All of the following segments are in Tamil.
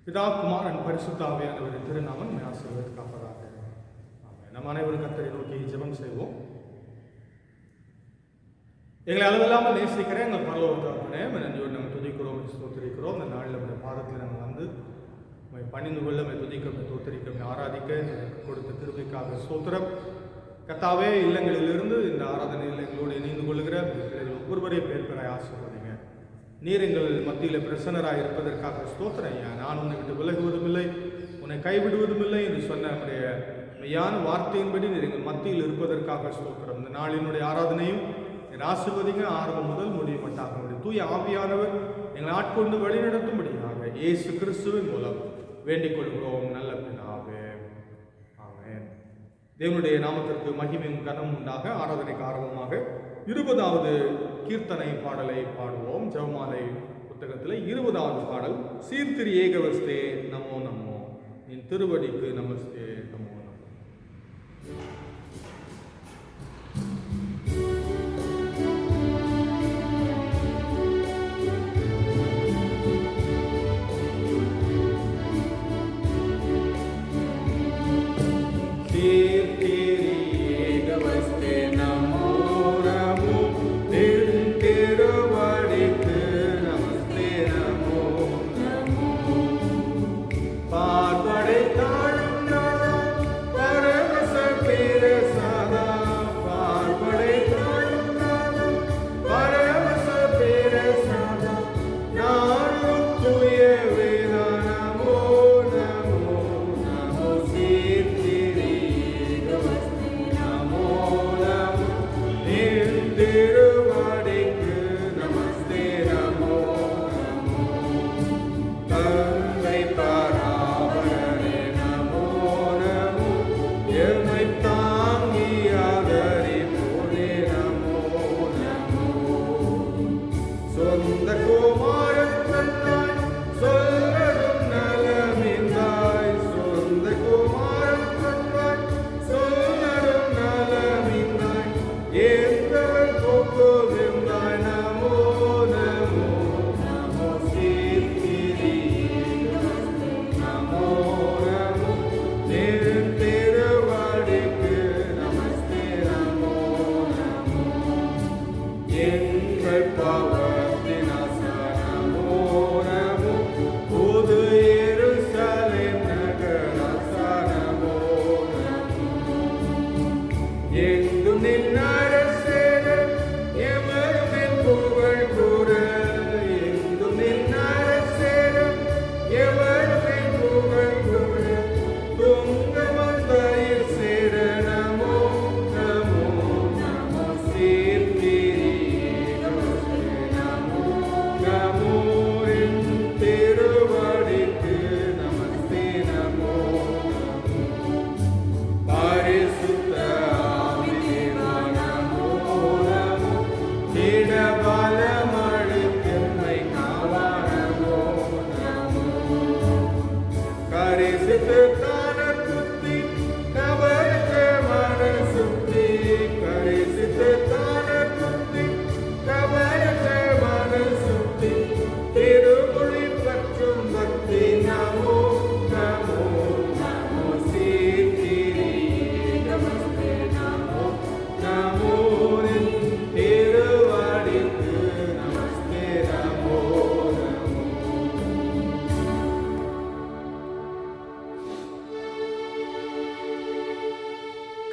பிதா குமாரன் பரிசுத்த ஆவியானவரின் திருநாமம் ஆசீர்வதிக்கப்பதாக. நம் அனைவரும் கர்த்தரை நோக்கி ஜெபம் செய்வோம். எங்களை அளவில்லாமல் நேசிக்கிற எங்கள் பரலோக தகப்பனே, நன்றியோடு நாங்கள் துதிக்கிறோம், ஸ்தோத்திரிக்கிறோம். இந்த நாளில் நம்முடைய பாதத்தில் நாங்கள் வந்து பணிந்து கொள்ள துதிக்க தோத்தரிக்க ஆராதிக்க கொடுத்த கிருபைக்காக ஸ்தோத்திரம். கர்த்தாவே, இல்லங்களிலிருந்து இந்த ஆராதனையில் எங்களோடு இணைந்து கொள்கிற ஒவ்வொருவரையும் பேர் பெறாய் ஆசீர்வதிங்க. நீர் எங்கள் மத்தியில் பிரசன்னராக இருப்பதற்காக ஸ்தோத்திரம் ஐயா. நான் உன்னை விட்டு விலகுவதும் இல்லை, உன்னை கைவிடுவதும் இல்லை என்று சொன்ன நம்முடைய மெய்யான வார்த்தையின்படி நீர் எங்கள் மத்தியில் இருப்பதற்காக ஸ்தோத்திரம். இந்த நாளினுடைய ஆராதனையும் என் ஆசீர்வதிங்க, ஆரம்பம் முதல் முடியும் மட்டாக தூய ஆவியானவர் எங்களை ஆட்கொண்டு வழிநடத்தும்படியாக இயேசு கிறிஸ்துவின் மூலம் வேண்டிக் கொள்கிறோம் நல்ல பிதாவே, ஆமென். தேவனுடைய நாமத்திற்கு மகிமையும் கனம் உண்டாக. ஆராதனைக்கு ஆரம்பமாக 20வது கீர்த்தனை பாடலை பாடுவோம். ஜெபமாலை புத்தகத்தில் 20வது பாடல், சீர்திரி ஏகவஸ்தே நமோ நமோ, என் திருவடிக்கு நமஸ்தே நமோ நமோ.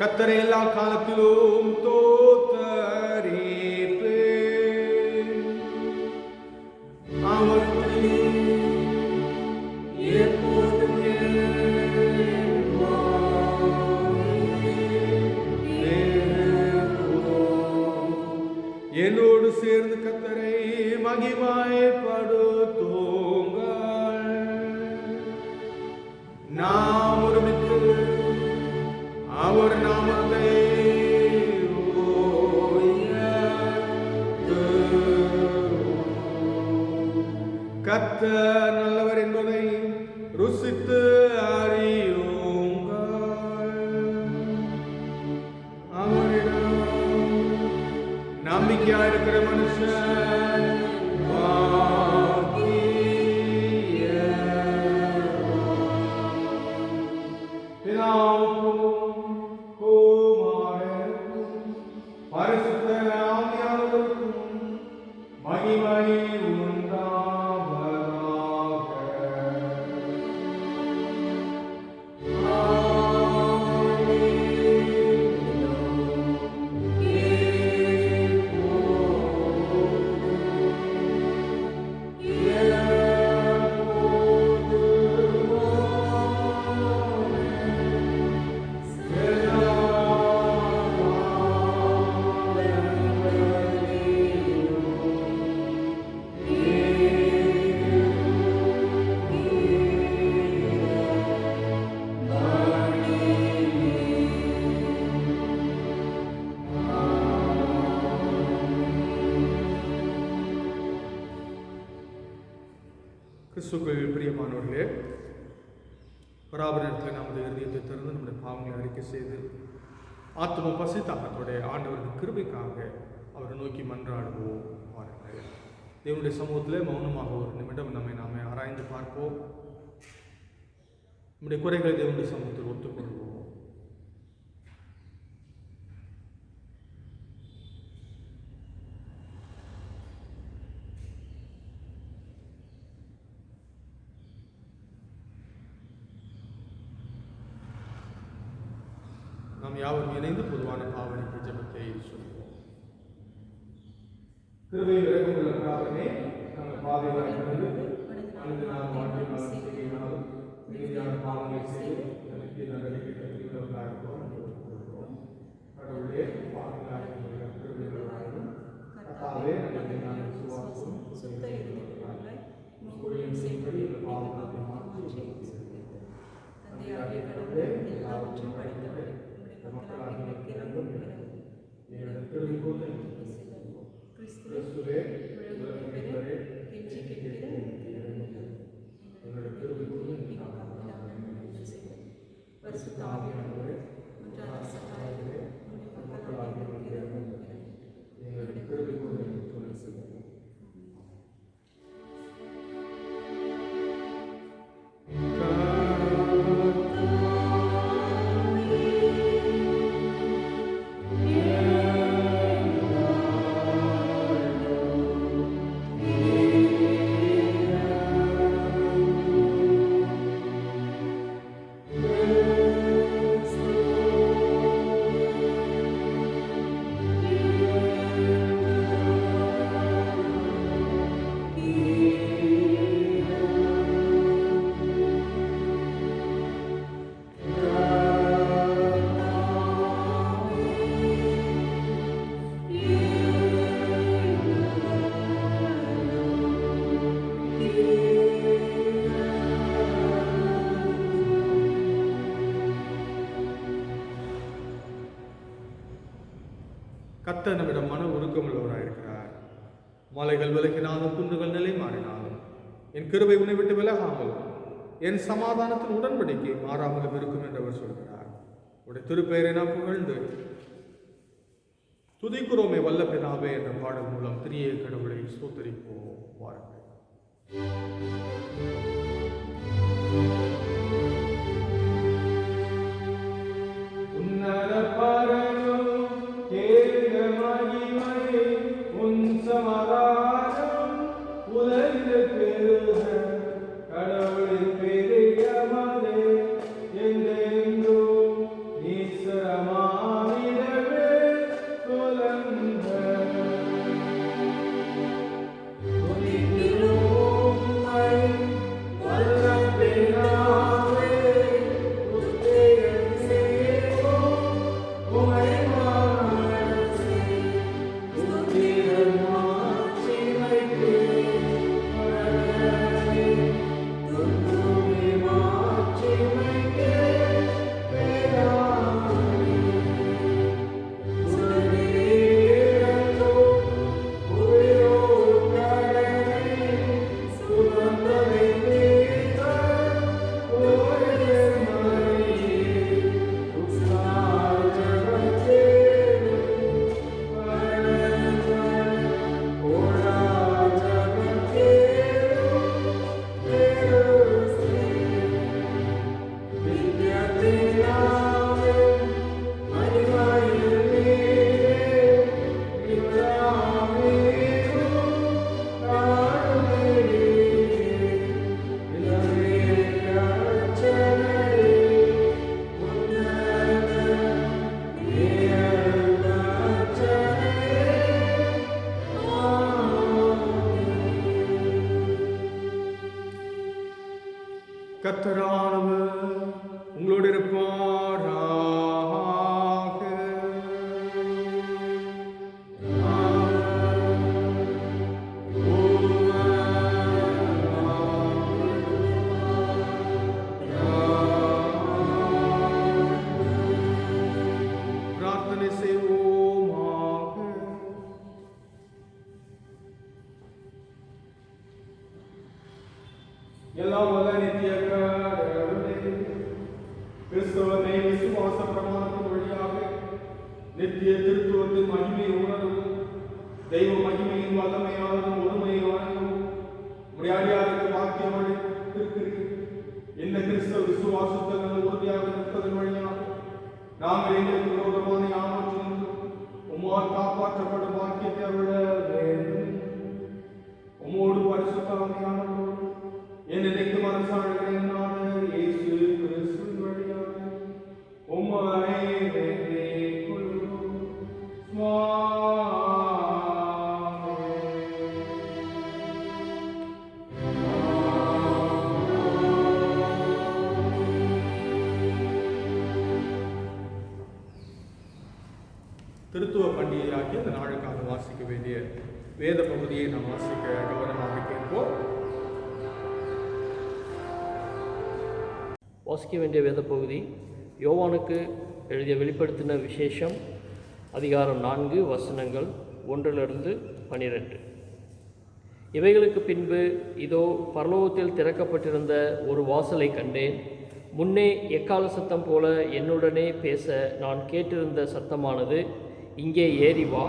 கர்த்தரை எல்லா காலத்திலும் தோத்தரிப்பேன், அவர் எப்போதும் என்னோடு சேர்ந்து கர்த்தரை மகிமைப்படுத்துங்கள். நாம் ஒருமித்து அவர் நாமத்தை கர்த்தர் நல்லவர் என்பதை ருசித்து அறியுங்கள். அவரிடம் நம்பிக்கையா இருக்கிற மனுஷன் பாக்கியவான். கிறிஸ்துக்கள் பிரியமானவர்களே, பராபரத்தில் நமது இதயத்தை திறந்து நம்முடைய பாவங்களை அறிக்கை செய்து ஆத்ம பசி தாகத்தோடைய ஆண்டவருக்கு கிருபைக்காக அவரை நோக்கி மன்றாடுவோம். பாருங்கள், தேவனுடைய சமூகத்தில் மௌனமாக ஒரு நிமிடம் நாமே ஆராய்ந்து பார்ப்போம். நம்முடைய குறைகளை தேவனுடைய சமூகத்தில் ஒத்துக்கொள்வோம். நாம் யாவரும் இணைந்து பொதுவான பாவனைக்கு ஜெபத்தை சொல்லுவோம். கிருபையும் இரக்கமுள்ள பிதாவே, நாங்கள் பாவிகளாய் இருந்து அனைத்து நாள் வாழ்க்கையினாலும் செய்கையினாலும் நீதியான பாவங்களை செய்து எனக்கு நடக்கிறவர்களாக இருக்கிறோம். கடவுளே, பாவிகளாய் இருக்கிற கிருபையுள்ளவராகவும் கர்த்தாவே, நாங்கள் விசுவாசம் சுத்த இருதயமுள்ளவர்களாய் ஊழியம் செய்யும்படி எங்கள் பாவங்களை மாற்றி தந்தையாகிய கடவுளே, எல்லாவற்றையும் படைத்தவரே, மக்களாகிய எனக்கு இரங்கும் கிறிஸ்துவே, கெஞ்சி கேட்கிற பரிசுத்த ஆவியானவரே, ஒன்றான சகாயத்திலே மக்களாகிய எனக்கு இரங்கும் எங்களுடைய கிருபை கொண்டு துணை செய்யும். கர்த்தர் நம்மிடம் மன உருக்கமுள்ளவராயிருக்கிறார். மலைகள் விலகினாலும் குன்றுகள் நிலை மாறினாலும் என் கிருபை உன்னை விட்டு விலகாமலும் என் சமாதானத்தின் உடன்படிக்கை மாறாமலும் இருக்கும் என்று அவர் சொல்கிறார். உடைய திருப்பெயரை நாம் புகழ்ந்து துதிக்குறோமே வல்ல பிதாவே என்ற பாடல் மூலம் திரிய கடவுளை ஸ்தோத்தரிப்போம். வாருங்கள். கர்த்தரானவர் உங்களோடு இருப்பாராக. பிரார்த்தனை செய்வோமாக. நித்திய கடவுளே, கிறிஸ்தவத்தை விசுவாச பிரமாணத்தின் வழியாக நித்திய திருத்துவத்தின் மகிமை உணரவும் தெய்வ மகிமையின் வல்லமையாளரும் ஒருமையாளரும் முடியாடியாருக்கு வாக்கியம் அளித்திருக்கிறீர். இந்த கிறிஸ்தவ விசுவாசத்தில் உறுதியாக நிற்பதன் வழியாக நாங்கள் எங்களுக்கு விரோதமான யாவற்றிலும் உம்மால் காப்பாற்றப்படும் வாக்கியத்தை அருள வேண்டும். உம்மோடு பரிசுத்த ஆவியானவரோடு என்னைக்கும் அரசாளுகிறேன் இயேசு கிறிஸ்துவின் வழியாக உம்மை வேண்டிக் கொள்கிறோம். திருத்துவ பண்டிகையாகி அந்த நாளுக்காக வாசிக்க வேண்டிய வேத பகுதியை நாம் வாசிக்க கவனமாக கேட்போம். வாசிக்க வேண்டிய வேத பகுதி யோவானுக்கு எழுதிய வெளிப்படுத்தின விசேஷம் அதிகாரம் 4 வசனங்கள் 1-12. இவைகளுக்கு பின்பு இதோ பரலோகத்தில் திறக்கப்பட்டிருந்த ஒரு வாசலை கண்டேன். முன்னே எக்கால சத்தம் போல என்னுடனே பேச நான் கேட்டிருந்த சத்தமானது, இங்கே ஏறி வா,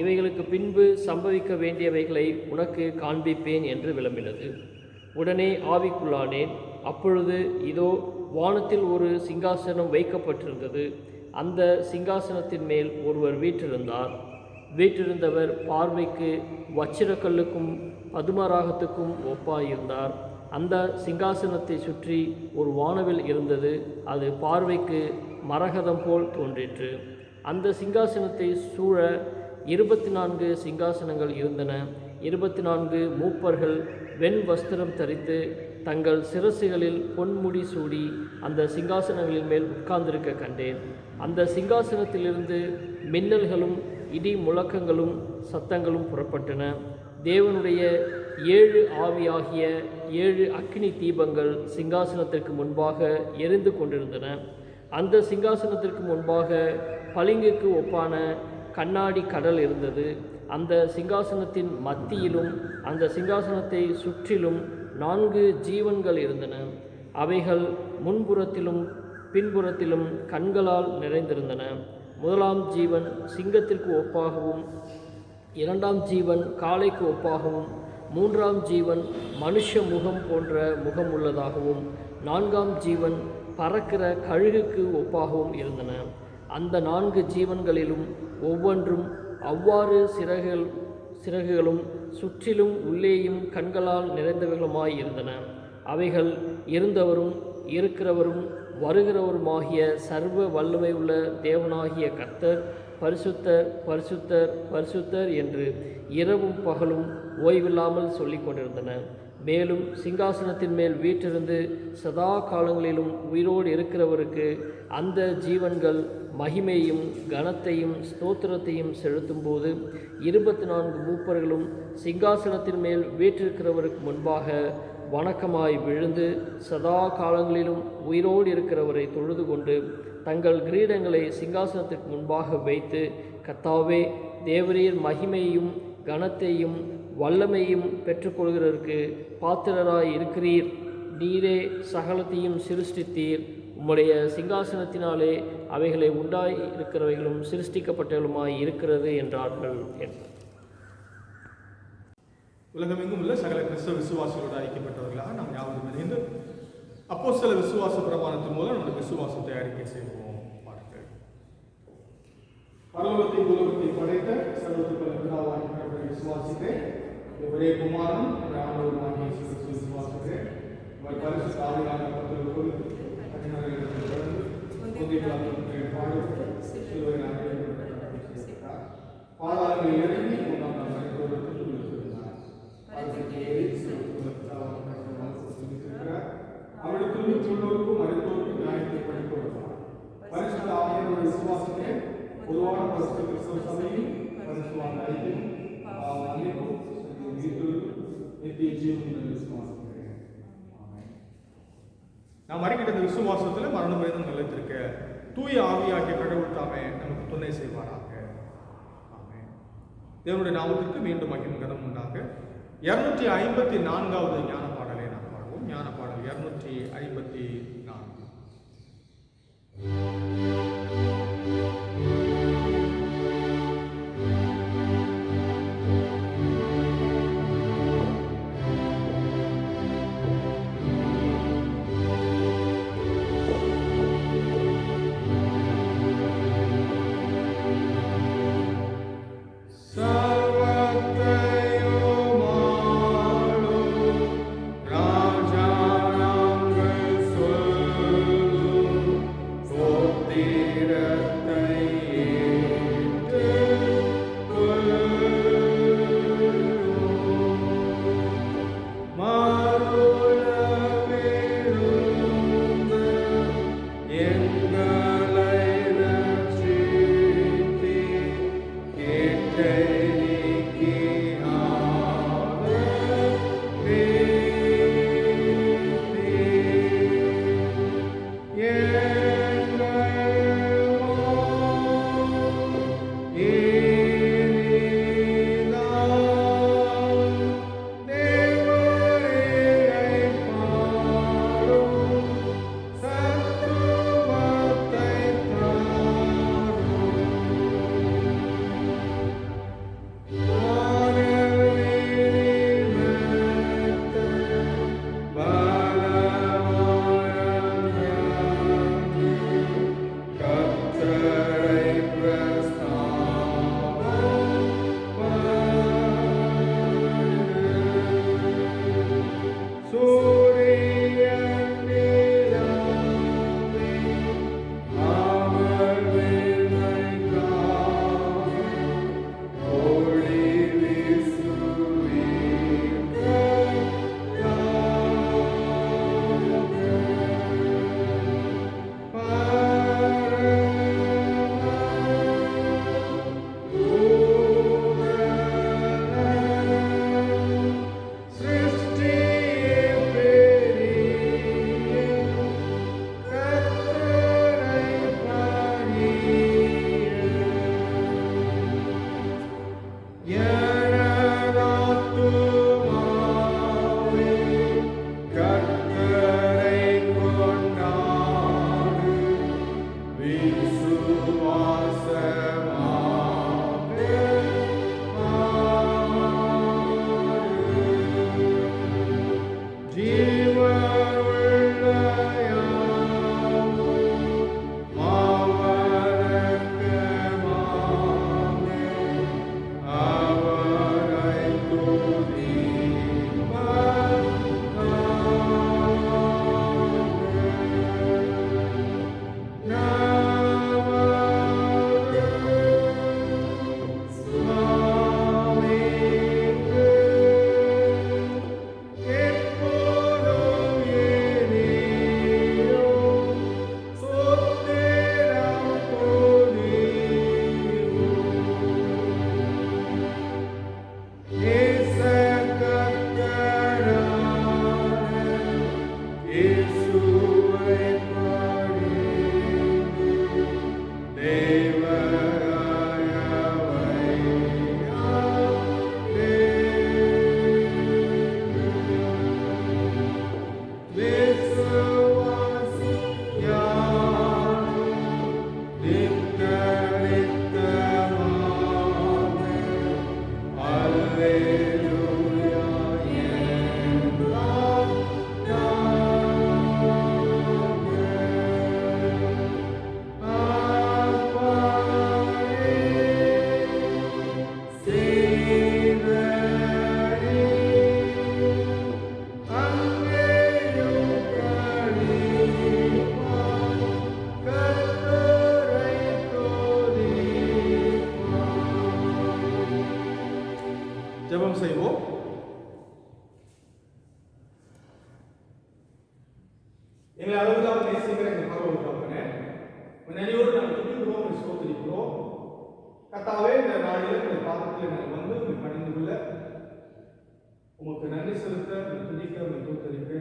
இவைகளுக்கு பின்பு சம்பவிக்க வேண்டியவைகளை உனக்கு காண்பிப்பேன் என்று விளம்பினது. உடனே ஆவிக்குள்ளானேன். அப்பொழுது இதோ வானத்தில் ஒரு சிங்காசனம் வைக்கப்பட்டிருந்தது. அந்த சிங்காசனத்தின் மேல் ஒருவர் வீற்றிருந்தார். வீற்றிருந்தவர் பார்வைக்கு வச்சிரக்கல்லுக்கும் பதுமராகத்துக்கும் ஒப்பாயிருந்தார். அந்த சிங்காசனத்தை சுற்றி ஒரு வானவில் இருந்தது. அது பார்வைக்கு மரகதம் போல் தோன்றிற்று. அந்த சிங்காசனத்தை சூழ 24 சிங்காசனங்கள் இருந்தன. 24 மூப்பர்கள் வெண் வஸ்திரம் தரித்து தங்கள் சிரசுகளில் பொன்முடி சூடி அந்த சிங்காசனங்களின் மேல் உட்கார்ந்திருக்க கண்டேன். அந்த சிங்காசனத்திலிருந்து மின்னல்களும் இடி முழக்கங்களும் சத்தங்களும் புறப்பட்டன. தேவனுடைய 7 ஆவியாகிய 7 அக்கினி தீபங்கள் சிங்காசனத்திற்கு முன்பாக எரிந்து கொண்டிருந்தன. அந்த சிங்காசனத்திற்கு முன்பாக பளிங்குக்கு ஒப்பான கண்ணாடி கடல் இருந்தது. அந்த சிங்காசனத்தின் மத்தியிலும் அந்த சிங்காசனத்தை சுற்றிலும் 4 ஜீவன்கள் இருந்தன. அவைகள் முன்புறத்திலும் பின்புறத்திலும் கண்களால் நிறைந்திருந்தன. முதலாம் ஜீவன் சிங்கத்திற்கு ஒப்பாகவும், 2ஆம் ஜீவன் காளைக்கு ஒப்பாகவும், 3ஆம் ஜீவன் மனுஷ முகம் போன்ற முகம் உள்ளதாகவும், 4ஆம் ஜீவன் பறக்கிற கழுகுக்கு ஒப்பாகவும் இருந்தன. அந்த 4 ஜீவன்களிலும் ஒவ்வொன்றும் அவ்வாறு சிறகுகளும் சுற்றிலும் உள்ளேயும் கண்களால் நிறைந்தவைகளுமாய் இருந்தன. அவைகள் இருந்தவரும் இருக்கிறவரும் வருகிறவருமாகிய சர்வ வல்லமை உள்ள தேவனாகிய கர்த்தர் பரிசுத்தர் பரிசுத்தர் பரிசுத்தர் என்று இரவும் பகலும் ஓய்வில்லாமல் சொல்லிக் கொண்டிருந்தன. மேலும் சிங்காசனத்தின் மேல் வீற்றிருந்து சதா காலங்களிலும் உயிரோடு இருக்கிறவருக்கு அந்த ஜீவன்கள் மகிமையும் கனத்தையும் ஸ்தோத்திரத்தையும் செலுத்தும்போது 24 மூப்பர்களும் சிங்காசனத்தின் மேல் வீற்றிருக்கிறவருக்கு முன்பாக வணக்கமாய் விழுந்து சதா காலங்களிலும் உயிரோடு இருக்கிறவரை தொழுது கொண்டு தங்கள் கிரீடங்களை சிங்காசனத்திற்கு முன்பாக வைத்து, கர்த்தாவே, தேவரீர் மகிமையும் கனத்தையும் வல்லமையும் பெற்றுக்கொள்கிறதற்கு பாத்திரராய் இருக்கிறீர். நீரே சகலத்தையும் சிருஷ்டித்தீர். உம்முடைய சிங்காசனத்தினாலே அவைகளை உண்டாய் இருக்கிறவைகளும் சிருஷ்டிக்கப்பட்டவர்களுமாய் இருக்கிறது என்றார்கள். உலகமெங்கும் உள்ள சகல கிறிஸ்தவ விசுவாசிகளோடு ஐக்கியப்பட்டவர்களாக நாம் யாவரும் இணைந்து அப்போஸ்தல விசுவாச பிரமாணத்தின் மூலம் நம்முடைய விசுவாசத்தை அறிக்கை செய்வோம். பாருங்கள். பரலோகத்தை உலகத்தை படைத்த சர்வத்துக்குள்ள பிதாவாகிய விசுவாசிக்கிறேன். ஒரே குமாரன் ஆண்டவருமாகிய இயேசு கிறிஸ்துவை விசுவாசிக்கிறேன். அவர் பரிசுத்த ஆவியானவர் பக்தர்களுக்குள் கடினங்களிடத்தில் பிறந்து பொந்திய பிலாத்துவின் பாடுபட்டு சிலுவையில் அறையப்பட்டார். பாதாளங்களில் இறங்கி 3ஆம் நாள் மரித்தோருக்கு உயிர்த்தெழுந்தார். அதற்கு ஏறி அவருடைய துன்புறும் மருத்துவருக்கு நியாயத்தை படிக்க கொடுத்தார். பரிசுத்த ஆவியானவரை விசுவாசிக்கிறேன். பொதுவான பரிசுத்த கிறிஸ்தவ சபையும் பரிசுத்தவான் ஐக்கியம் மன்னிப்பும் நித்திய ஜீவன் விசுவாசிக்கிறேன். நாம் அறிக்கிட்ட இந்த விசுவாசத்தில் மரணம் வரைக்கும் நிலைத்திருக்க தூய ஆவியாகிய கடவுள் தாமே நமக்கு துணை செய்வாராக. ஆமென். தேவனுடைய நாமத்திற்கு மீண்டும் மகிமை கனம் உண்டாக 254வது ஞான பாடலை நாம் பாடுவோம். ஞான பாடல் 254. ஜெபம் செய்வோம். எங்களை அளவுதான் நேசிக்கிற எங்கள் பரவல் தகப்பனே, நினைவோடு நாங்கள் துதிக்கிறோம், ஸ்தோத்திரிக்கிறோம். கர்த்தாவே, இந்த நாளில் இந்த பாதத்தில் நாங்கள் வந்து உங்களை பணிந்து கொள்ள உமக்கு நன்றி செலுத்த, உங்களை துதிக்க, உங்களை தோத்தரிக்க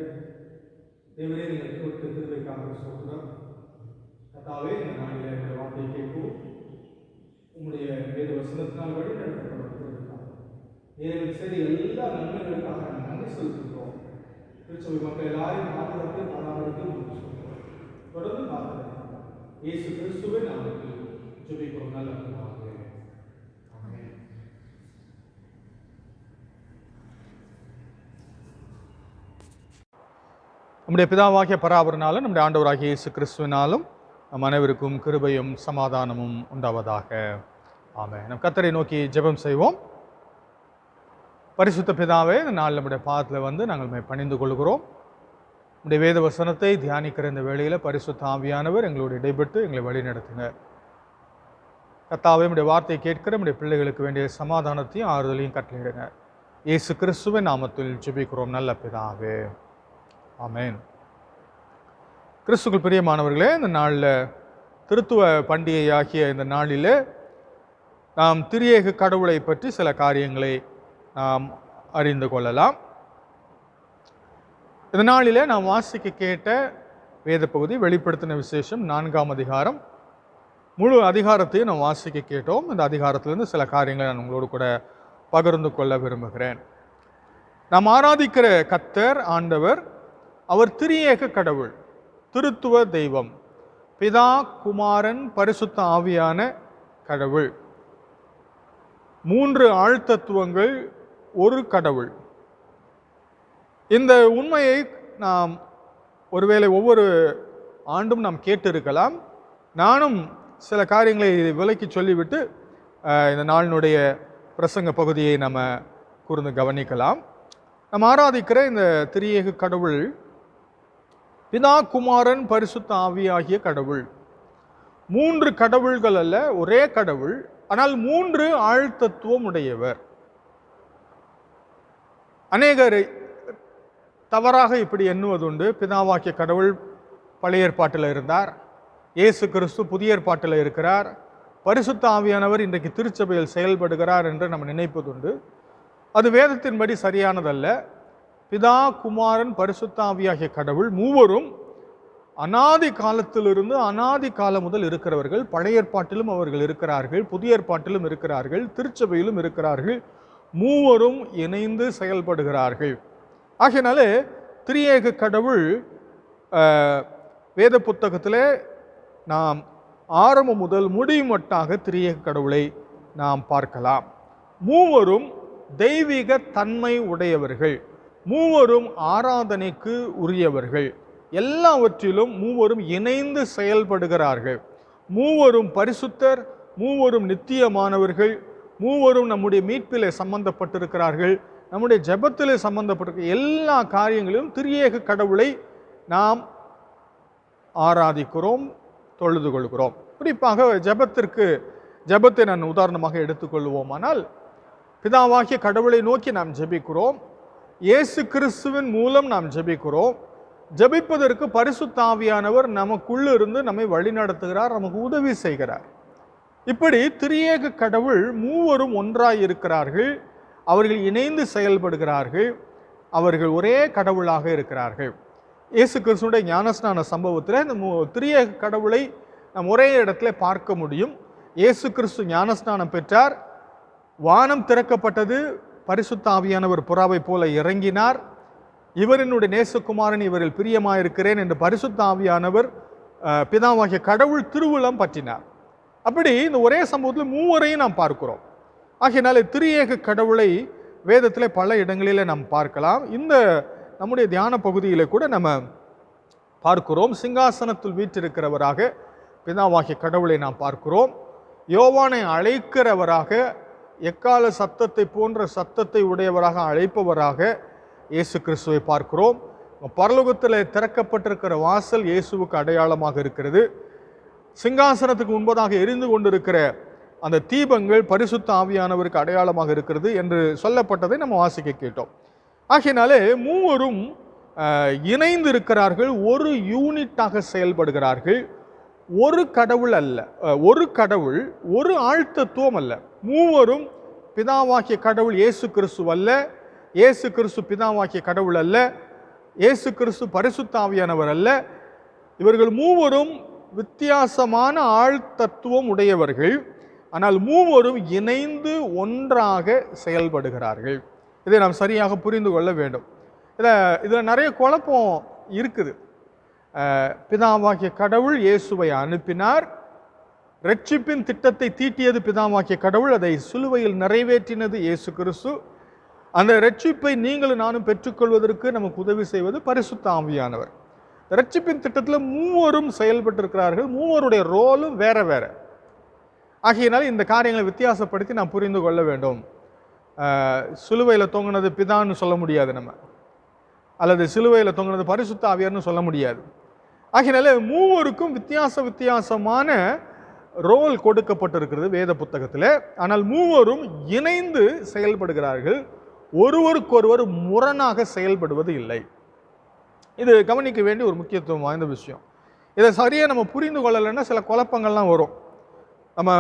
தேவரே நீங்கள் கொடுத்த திருவைக்காக ஸ்தோத்திரம். கர்த்தாவே, இந்த நாளில் இந்த வார்த்தையை கேட்கும் உங்களுடைய வேத வசனத்தினால் வழி நடத்தப்பட்டிருக்கிறார். சரி, எல்லா நன்மைகளுக்காக நாங்கள் நன்றி செலுத்துகிறோம். திருச்சபை மக்கள் எல்லாரையும் பாதுகாத்து பராமரித்து சொல்லுவோம். தொடர்ந்து பார்க்கலாம். இயேசு கிறிஸ்துவை நாமத்தில் ஜெபிக்கிறோம் நல்ல பிதாவே. ஆமென். நம்முடைய பிதாவாகிய பராபரனாலும் நம்முடைய ஆண்டவராகிய இயேசு கிறிஸ்துவினாலும் நம் அனைவருக்கும் கிருபையும் சமாதானமும் உண்டாவதாக. ஆமென். நம் கர்த்தரை நோக்கி ஜெபம் செய்வோம். பரிசுத்த பிதாவே, இந்த நாள் நம்முடைய பாதத்தில் நாங்கள் பணிந்து கொள்கிறோம். நம்முடைய வேத வசனத்தை தியானிக்கிற இந்த வேளையில் பரிசுத்த ஆவியானவர் எங்களோடு இடைப்பட்டு எங்களை வழி நடத்துங்க. கர்த்தாவே, நம்முடைய வார்த்தையை கேட்கிற நம்முடைய பிள்ளைகளுக்கு வேண்டிய சமாதானத்தையும் ஆறுதலையும் கட்டளையிடுங்க. இயேசு கிறிஸ்துவின் நாமத்தில் ஜெபிக்கிறோம் நல்ல பிதாவே. ஆமென். கிறிஸ்துவுக்குள் பிரியமானவர்களே, இந்த நாளில் திருத்துவ பண்டிகையாகிய இந்த நாளில் நாம் திரியேக கடவுளை பற்றி சில காரியங்களை நாம் அறிந்து கொள்ளலாம். இந்த நாளில் நாம் வாசிக்க கேட்ட வேத பகுதி வெளிப்படுத்தின விசேஷம் 4ஆம் அதிகாரம். முழு அதிகாரத்தையும் நாம் வாசிக்க கேட்டோம். இந்த அதிகாரத்திலிருந்து சில காரியங்களை நான் உங்களோடு கூட பகிர்ந்து கொள்ள விரும்புகிறேன். நாம் ஆராதிக்கிற கர்த்தர் ஆண்டவர், அவர் திரியேக கடவுள், திருத்துவ தெய்வம், பிதா, குமாரன், பரிசுத்த ஆவியான கடவுள். 3 ஆழ்த்தத்துவங்கள், ஒரு கடவுள். இந்த உண்மையை நாம் ஒருவேளை ஒவ்வொரு ஆண்டும் நாம் கேட்டிருக்கலாம். நானும் சில காரியங்களை விலக்கி சொல்லிவிட்டு இந்த நாளினுடைய பிரசங்க பகுதியை நம்ம கூர்ந்து கவனிக்கலாம். நாம் ஆராதிக்கிற இந்த திரியேக கடவுள் பிதா, குமாரன், பரிசுத்த ஆவியாகிய கடவுள். 3 கடவுள்கள் அல்ல, ஒரே கடவுள். ஆனால் 3 ஆழ்த்தத்துவம் உடையவர். அநேகர் தவறாக இப்படி எண்ணுவதுண்டு. பிதாவாகிய கடவுள் பழைய ஏற்பாட்டில் இருந்தார், இயேசு கிறிஸ்து புதிய ஏற்பாட்டில் இருக்கிறார், பரிசுத்த ஆவியானவர் இன்றைக்கு திருச்சபையில் செயல்படுகிறார் என்று நம்ம நினைப்பதுண்டு. அது வேதத்தின்படி சரியானதல்ல. பிதா, குமாரன், பரிசுத்த ஆவியாகிய கடவுள் மூவரும் அனாதி காலத்திலிருந்து அனாதி காலம் முதல் இருக்கிறவர்கள். பழைய ஏற்பாட்டிலும் அவர்கள் இருக்கிறார்கள், புதிய ஏற்பாட்டிலும் இருக்கிறார்கள், திருச்சபையிலும் இருக்கிறார்கள். மூவரும் இணைந்து செயல்படுகிறார்கள். ஆகையினாலே திரியேக கடவுள் வேத புத்தகத்தில் நாம் ஆரம்பம் முதல் முடிவு மட்டாக திரியேக கடவுளை நாம் பார்க்கலாம். மூவரும் தெய்வீக தன்மை உடையவர்கள், மூவரும் ஆராதனைக்கு உரியவர்கள். எல்லாவற்றிலும் மூவரும் இணைந்து செயல்படுகிறார்கள். மூவரும் பரிசுத்தர், மூவரும் நித்தியமானவர்கள், மூவரும் நம்முடைய மீட்பிலே சம்பந்தப்பட்டிருக்கிறார்கள், நம்முடைய ஜெபத்திலே சம்பந்தப்பட்டிருக்க எல்லா காரியங்களிலும் திரியேக கடவுளை நாம் ஆராதிக்கிறோம், தொழுது கொள்கிறோம். குறிப்பாக ஜெபத்தை நான் உதாரணமாக எடுத்துக்கொள்வோமானால், பிதாவாகிய கடவுளை நோக்கி நாம் ஜெபிக்கிறோம், இயேசு கிறிஸ்துவின் மூலம் நாம் ஜெபிக்கிறோம். ஜெபிப்பதற்கு பரிசுத்த ஆவியானவர் நமக்குள்ளிருந்து நம்மை வழிநடத்துகிறார், நமக்கு உதவி செய்கிறார். இப்படி திரியேக கடவுள் மூவரும் ஒன்றாய் இருக்கிறார்கள், அவர்கள் இணைந்து செயல்படுகிறார்கள், அவர்கள் ஒரே கடவுளாக இருக்கிறார்கள். இயேசு கிறிஸ்துடைய ஞானஸ்நான சம்பவத்தில் இந்த திரியேக கடவுளை நாம் ஒரே இடத்துல பார்க்க முடியும். இயேசு கிறிஸ்து ஞானஸ்நானம் பெற்றார், வானம் திறக்கப்பட்டது, பரிசுத்த ஆவியானவர் புறாவை போல இறங்கினார். இவர் என்னுடைய நேசகுமாரன், இவரில் பிரியமாயிருக்கிறேன் என்று பரிசுத்த ஆவியானவர் பிதாவாகிய கடவுள் திருவுளம் பற்றினார். அப்படி இந்த ஒரே சம்பவத்தில் மூவரையும் நாம் பார்க்கிறோம். ஆகையினாலே திரியேக கடவுளை வேதத்தில் பல இடங்களில் நாம் பார்க்கலாம். இந்த நம்முடைய தியான பகுதியில் கூட நம்ம பார்க்கிறோம். சிங்காசனத்தில் வீற்றிருக்கிறவராக பிதாவாகிய கடவுளை நாம் பார்க்கிறோம். யோவானை அழைக்கிறவராக, எக்கால சத்தத்தை போன்ற சத்தத்தை உடையவராக அழைப்பவராக இயேசு கிறிஸ்துவை பார்க்கிறோம். பரலோகத்தில் திறக்கப்பட்டிருக்கிற வாசல் இயேசுவுக்கு அடையாளமாக இருக்கிறது. சிங்காசனத்துக்கு முன்பதாக எரிந்து கொண்டிருக்கிற அந்த தீபங்கள் பரிசுத்த ஆவியானவருக்கு அடையாளமாக இருக்கிறது என்று சொல்லப்பட்டதை நம்ம வாசிக்க கேட்டோம். ஆகையினாலே மூவரும் இணைந்து இருக்கிறார்கள், ஒரு யூனிட்டாக செயல்படுகிறார்கள். ஒரு கடவுள் அல்ல, ஒரு கடவுள், ஒரு ஆழ்த்தத்துவம் அல்ல. மூவரும் பிதாவாகிய கடவுள் இயேசு கிறிஸ்து அல்ல, இயேசு கிறிஸ்து பிதாவாகிய கடவுள் அல்ல, இயேசு கிறிஸ்து பரிசுத்த ஆவியானவர் அல்ல. இவர்கள் மூவரும் வித்தியாசமான ஆழ்த்தத்துவம் உடையவர்கள். ஆனால் மூவரும் இணைந்து ஒன்றாக செயல்படுகிறார்கள். இதை நாம் சரியாக புரிந்து கொள்ள வேண்டும். இதில் நிறைய குழப்பம் இருக்குது. பிதாவாகிய கடவுள் இயேசுவை அனுப்பினார். ரட்சிப்பின் திட்டத்தை தீட்டியது பிதாவாகிய கடவுள், அதை சிலுவையில் நிறைவேற்றினது இயேசு கிறிஸ்து. அந்த ரட்சிப்பை நீங்களும் நானும் பெற்றுக்கொள்வதற்கு நமக்கு உதவி செய்வது பரிசுத்த ஆவியானவர். ரட்சிப்பின் திட்டத்தில் மூவரும் செயல்பட்டிருக்கிறார்கள். மூவருடைய ரோலும் வேற வேற. ஆகையினால இந்த காரியங்களை வித்தியாசப்படுத்தி நாம் புரிந்து கொள்ள வேண்டும். சிலுவையில் தொங்கினது பிதான்னு சொல்ல முடியாது நம்ம, அல்லது சிலுவையில் தொங்கினது பரிசுத்த ஆவியார்னு சொல்ல முடியாது. ஆகையினால மூவருக்கும் வித்தியாசமான ரோல் கொடுக்கப்பட்டிருக்கிறது வேத புத்தகத்தில். ஆனால் மூவரும் இணைந்து செயல்படுகிறார்கள், ஒருவருக்கொருவர் முரணாக செயல்படுவது இல்லை. இது கவனிக்க வேண்டிய ஒரு முக்கியத்துவம் வாய்ந்த விஷயம். இதை சரியாக நம்ம புரிந்து கொள்ளலைன்னா சில குழப்பங்கள்லாம் வரும். நம்ம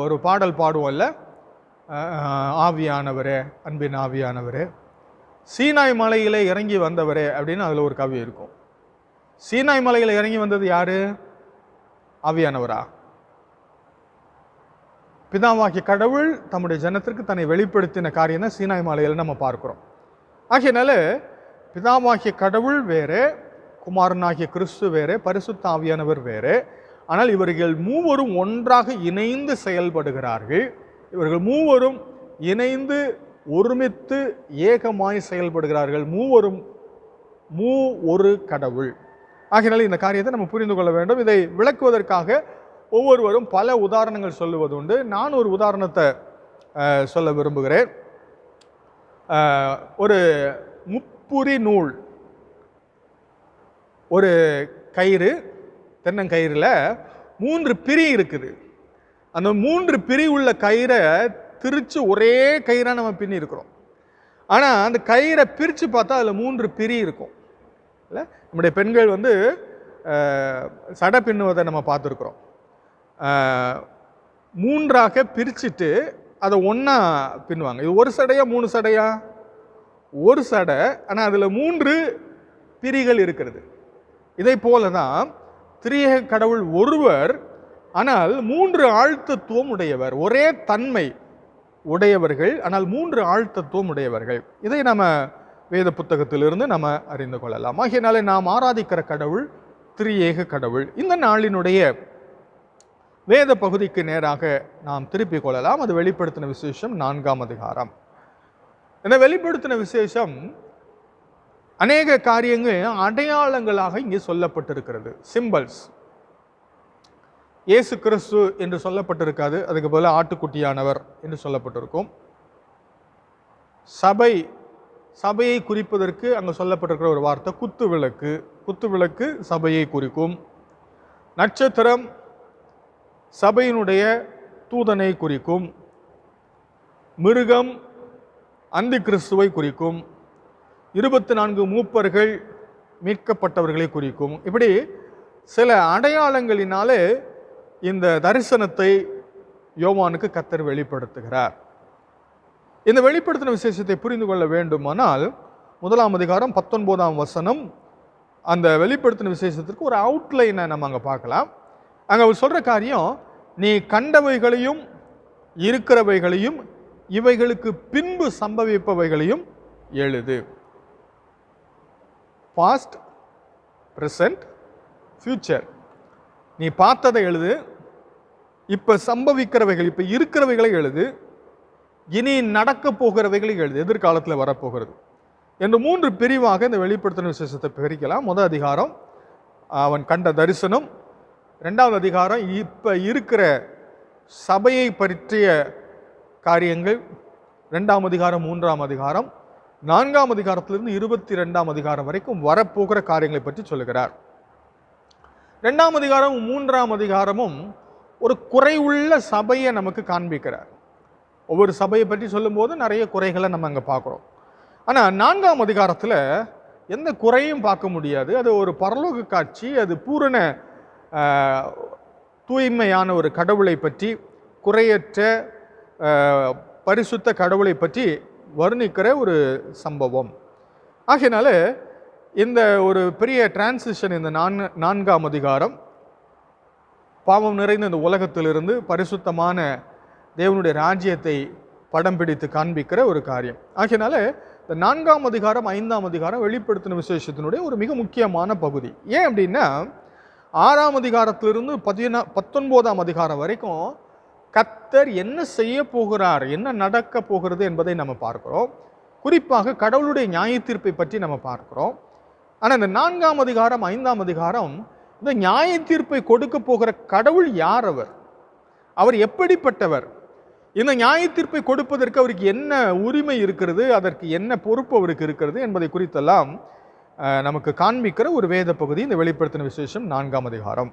ஒரு பாடல் பாடுவோம்ல, ஆவியானவரே, அன்பின் ஆவியானவரே, சீனாய் மலையிலே இறங்கி வந்தவரே அப்படின்னு அதில் ஒரு கவி இருக்கும். சீனாய் மலையில் இறங்கி வந்தது யாரு? ஆவியானவரா? பிதாவாகிய கடவுள் தம்முடைய ஜனத்திற்கு தன்னை வெளிப்படுத்தின காரியம் தான் சீனாய் மலையில் நம்ம பார்க்கிறோம். ஆகையினால பிதாவாகிய கடவுள் வேறு, குமாரனாகிய கிறிஸ்து வேறு, பரிசுத்த ஆவியானவர் வேறு. ஆனால் இவர்கள் மூவரும் ஒன்றாக இணைந்து செயல்படுகிறார்கள். இவர்கள் மூவரும் இணைந்து ஒருமித்து ஏகமாய் செயல்படுகிறார்கள். மூவரும் ஒரு கடவுள். ஆகையினால இந்த காரியத்தை நம்ம புரிந்து கொள்ள வேண்டும். இதை விளக்குவதற்காக ஒவ்வொருவரும் பல உதாரணங்கள் சொல்லுவது உண்டு. நான் ஒரு உதாரணத்தை சொல்ல விரும்புகிறேன். ஒரு முப்புரி நூல், ஒரு கயிறு, தென்னங்கயிறில் 3 பிரி இருக்குது. அந்த 3 பிரி உள்ள கயிறை திரிச்சு ஒரே கயிறாக நம்ம பின்னி இருக்கிறோம். ஆனால் அந்த கயிறை பிரித்து பார்த்தா அதில் 3 பிரி இருக்கும் இல்லை? நம்முடைய பெண்கள் சடை பின்னுவதை நம்ம பார்த்துருக்குறோம். 3ஆக பிரிச்சுட்டு அதை ஒன்றா பின்னுவாங்க. இது ஒரு சடையா 3 சடையா? ஒரு சடை, ஆனால் அதில் 3 பிரிகள் இருக்கிறது. இதை போல தான் திரியேக கடவுள் ஒருவர், ஆனால் 3 ஆழ்த்தத்துவம் உடையவர். ஒரே தன்மை உடையவர்கள், ஆனால் 3 ஆழ்த்தத்துவம் உடையவர்கள். இதை நம்ம வேத புத்தகத்திலிருந்து நம்ம அறிந்து கொள்ளலாம். ஆகையினாலே நாம் ஆராதிக்கிற கடவுள் திரியேக கடவுள். இந்த நாளினுடைய வேத பகுதிக்கு நேராக நாம் திருப்பிக் கொள்ளலாம். அது வெளிப்படுத்தின விசேஷம் 4ஆம் அதிகாரம். இந்த வெளிப்படுத்தின விசேஷம் அநேக காரியங்கள் அடையாளங்களாக இங்கே சொல்லப்பட்டிருக்கிறது. சிம்பல்ஸ். இயேசு கிறிஸ்து என்று சொல்லப்பட்டிருக்காது, அதுக்கு பதிலாக ஆட்டுக்குட்டியானவர் என்று சொல்லப்பட்டிருக்கும். சபையை குறிப்பதற்கு அங்கே சொல்லப்பட்டிருக்கிற ஒரு வார்த்தை குத்து விளக்கு. குத்து விளக்கு சபையை குறிக்கும். நட்சத்திரம் சபையினுடைய தூதனை குறிக்கும். மிருகம் அந்தி கிறிஸ்துவை குறிக்கும். 24 மூப்பர்கள் மீட்கப்பட்டவர்களை குறிக்கும். இப்படி சில அடையாளங்களினாலே இந்த தரிசனத்தை யோவானுக்கு கர்த்தர் வெளிப்படுத்துகிறார். இந்த வெளிப்படுத்தின விசேஷத்தை புரிந்து கொள்ள வேண்டுமானால் 1ஆம் அதிகாரம் 19ஆம் வசனம், அந்த வெளிப்படுத்தின விசேஷத்திற்கு ஒரு அவுட்லைனை நம்ம அங்கே பார்க்கலாம். அங்கே அவர் சொல்கிற காரியம், நீ கண்டவைகளையும் இருக்கிறவைகளையும் இவைகளுக்கு பின்பு சம்பவிப்பவைகளையும் எழுது. Past, present, future. நீ பார்த்ததை எழுது, இப்போ சம்பவிக்கிறவைகள், இப்போ இருக்கிறவைகளை எழுது, இனி நடக்க போகிறவைகளை எழுது, எதிர்காலத்தில் வரப்போகிறது என்று 3 பிரிவாக இந்த வெளிப்படுத்தின விசேஷத்தை பிரிக்கலாம். முதல் அதிகாரம் அவன் கண்ட தரிசனம், 2வது அதிகாரம் இப்போ இருக்கிற சபையை பற்றிய காரியங்கள், 2ஆம் அதிகாரம் 3ஆம் அதிகாரம், 4ஆம் அதிகாரத்திலிருந்து 22ஆம் அதிகாரம் வரைக்கும் வரப்போகிற காரியங்களை பற்றி சொல்லுகிறார். 2ஆம் அதிகாரமும் 3ஆம் அதிகாரமும் ஒரு குறைவுள்ள சபையை நமக்கு காண்பிக்கிறார். ஒவ்வொரு சபையை பற்றி சொல்லும்போது நிறைய குறைகளை நம்ம அங்கே பார்க்குறோம். ஆனால் 4ஆம் அதிகாரத்தில் எந்த குறையும் பார்க்க முடியாது. அது ஒரு பரலோக காட்சி. அது பூரண தூய்மையான ஒரு கடவுளை பற்றி, குறையற்ற பரிசுத்த கடவுளை பற்றி வர்ணிக்கிற ஒரு சம்பவம். ஆகையினால இந்த ஒரு பெரிய டிரான்சிஷன், இந்த 4ஆம் அதிகாரம் பாவம் நிறைந்த இந்த உலகத்திலிருந்து பரிசுத்தமான தேவனுடைய ராஜ்யத்தை படம் பிடித்து காண்பிக்கிற ஒரு காரியம். ஆகையினால இந்த 4ஆம் அதிகாரம் 5ஆம் அதிகாரம் வெளிப்படுத்தின விசேஷத்தினுடைய ஒரு மிக முக்கியமான பகுதி. ஏன் அப்படின்னா 6ஆம் அதிகாரத்திலிருந்து 19ஆம் அதிகாரம் வரைக்கும் கர்த்தர் என்ன செய்ய போகிறார், என்ன நடக்க போகிறது என்பதை நம்ம பார்க்கிறோம். குறிப்பாக கடவுளுடைய நியாய தீர்ப்பை பற்றி நம்ம பார்க்கிறோம். ஆனால் இந்த 4ஆம் அதிகாரம் 5ஆம் அதிகாரம் இந்த நியாய தீர்ப்பை கொடுக்க போகிற கடவுள் யார், அவர் எப்படிப்பட்டவர், இந்த நியாய தீர்ப்பை கொடுப்பதற்கு அவருக்கு என்ன உரிமை இருக்கிறது, அதற்கு என்ன பொறுப்பு அவருக்கு இருக்கிறது என்பதை குறித்தெல்லாம் நமக்கு காண்பிக்கிற ஒரு வேத பகுதி இந்த வெளிப்படுத்தின விசேஷம் 4ஆம் அதிகாரம்.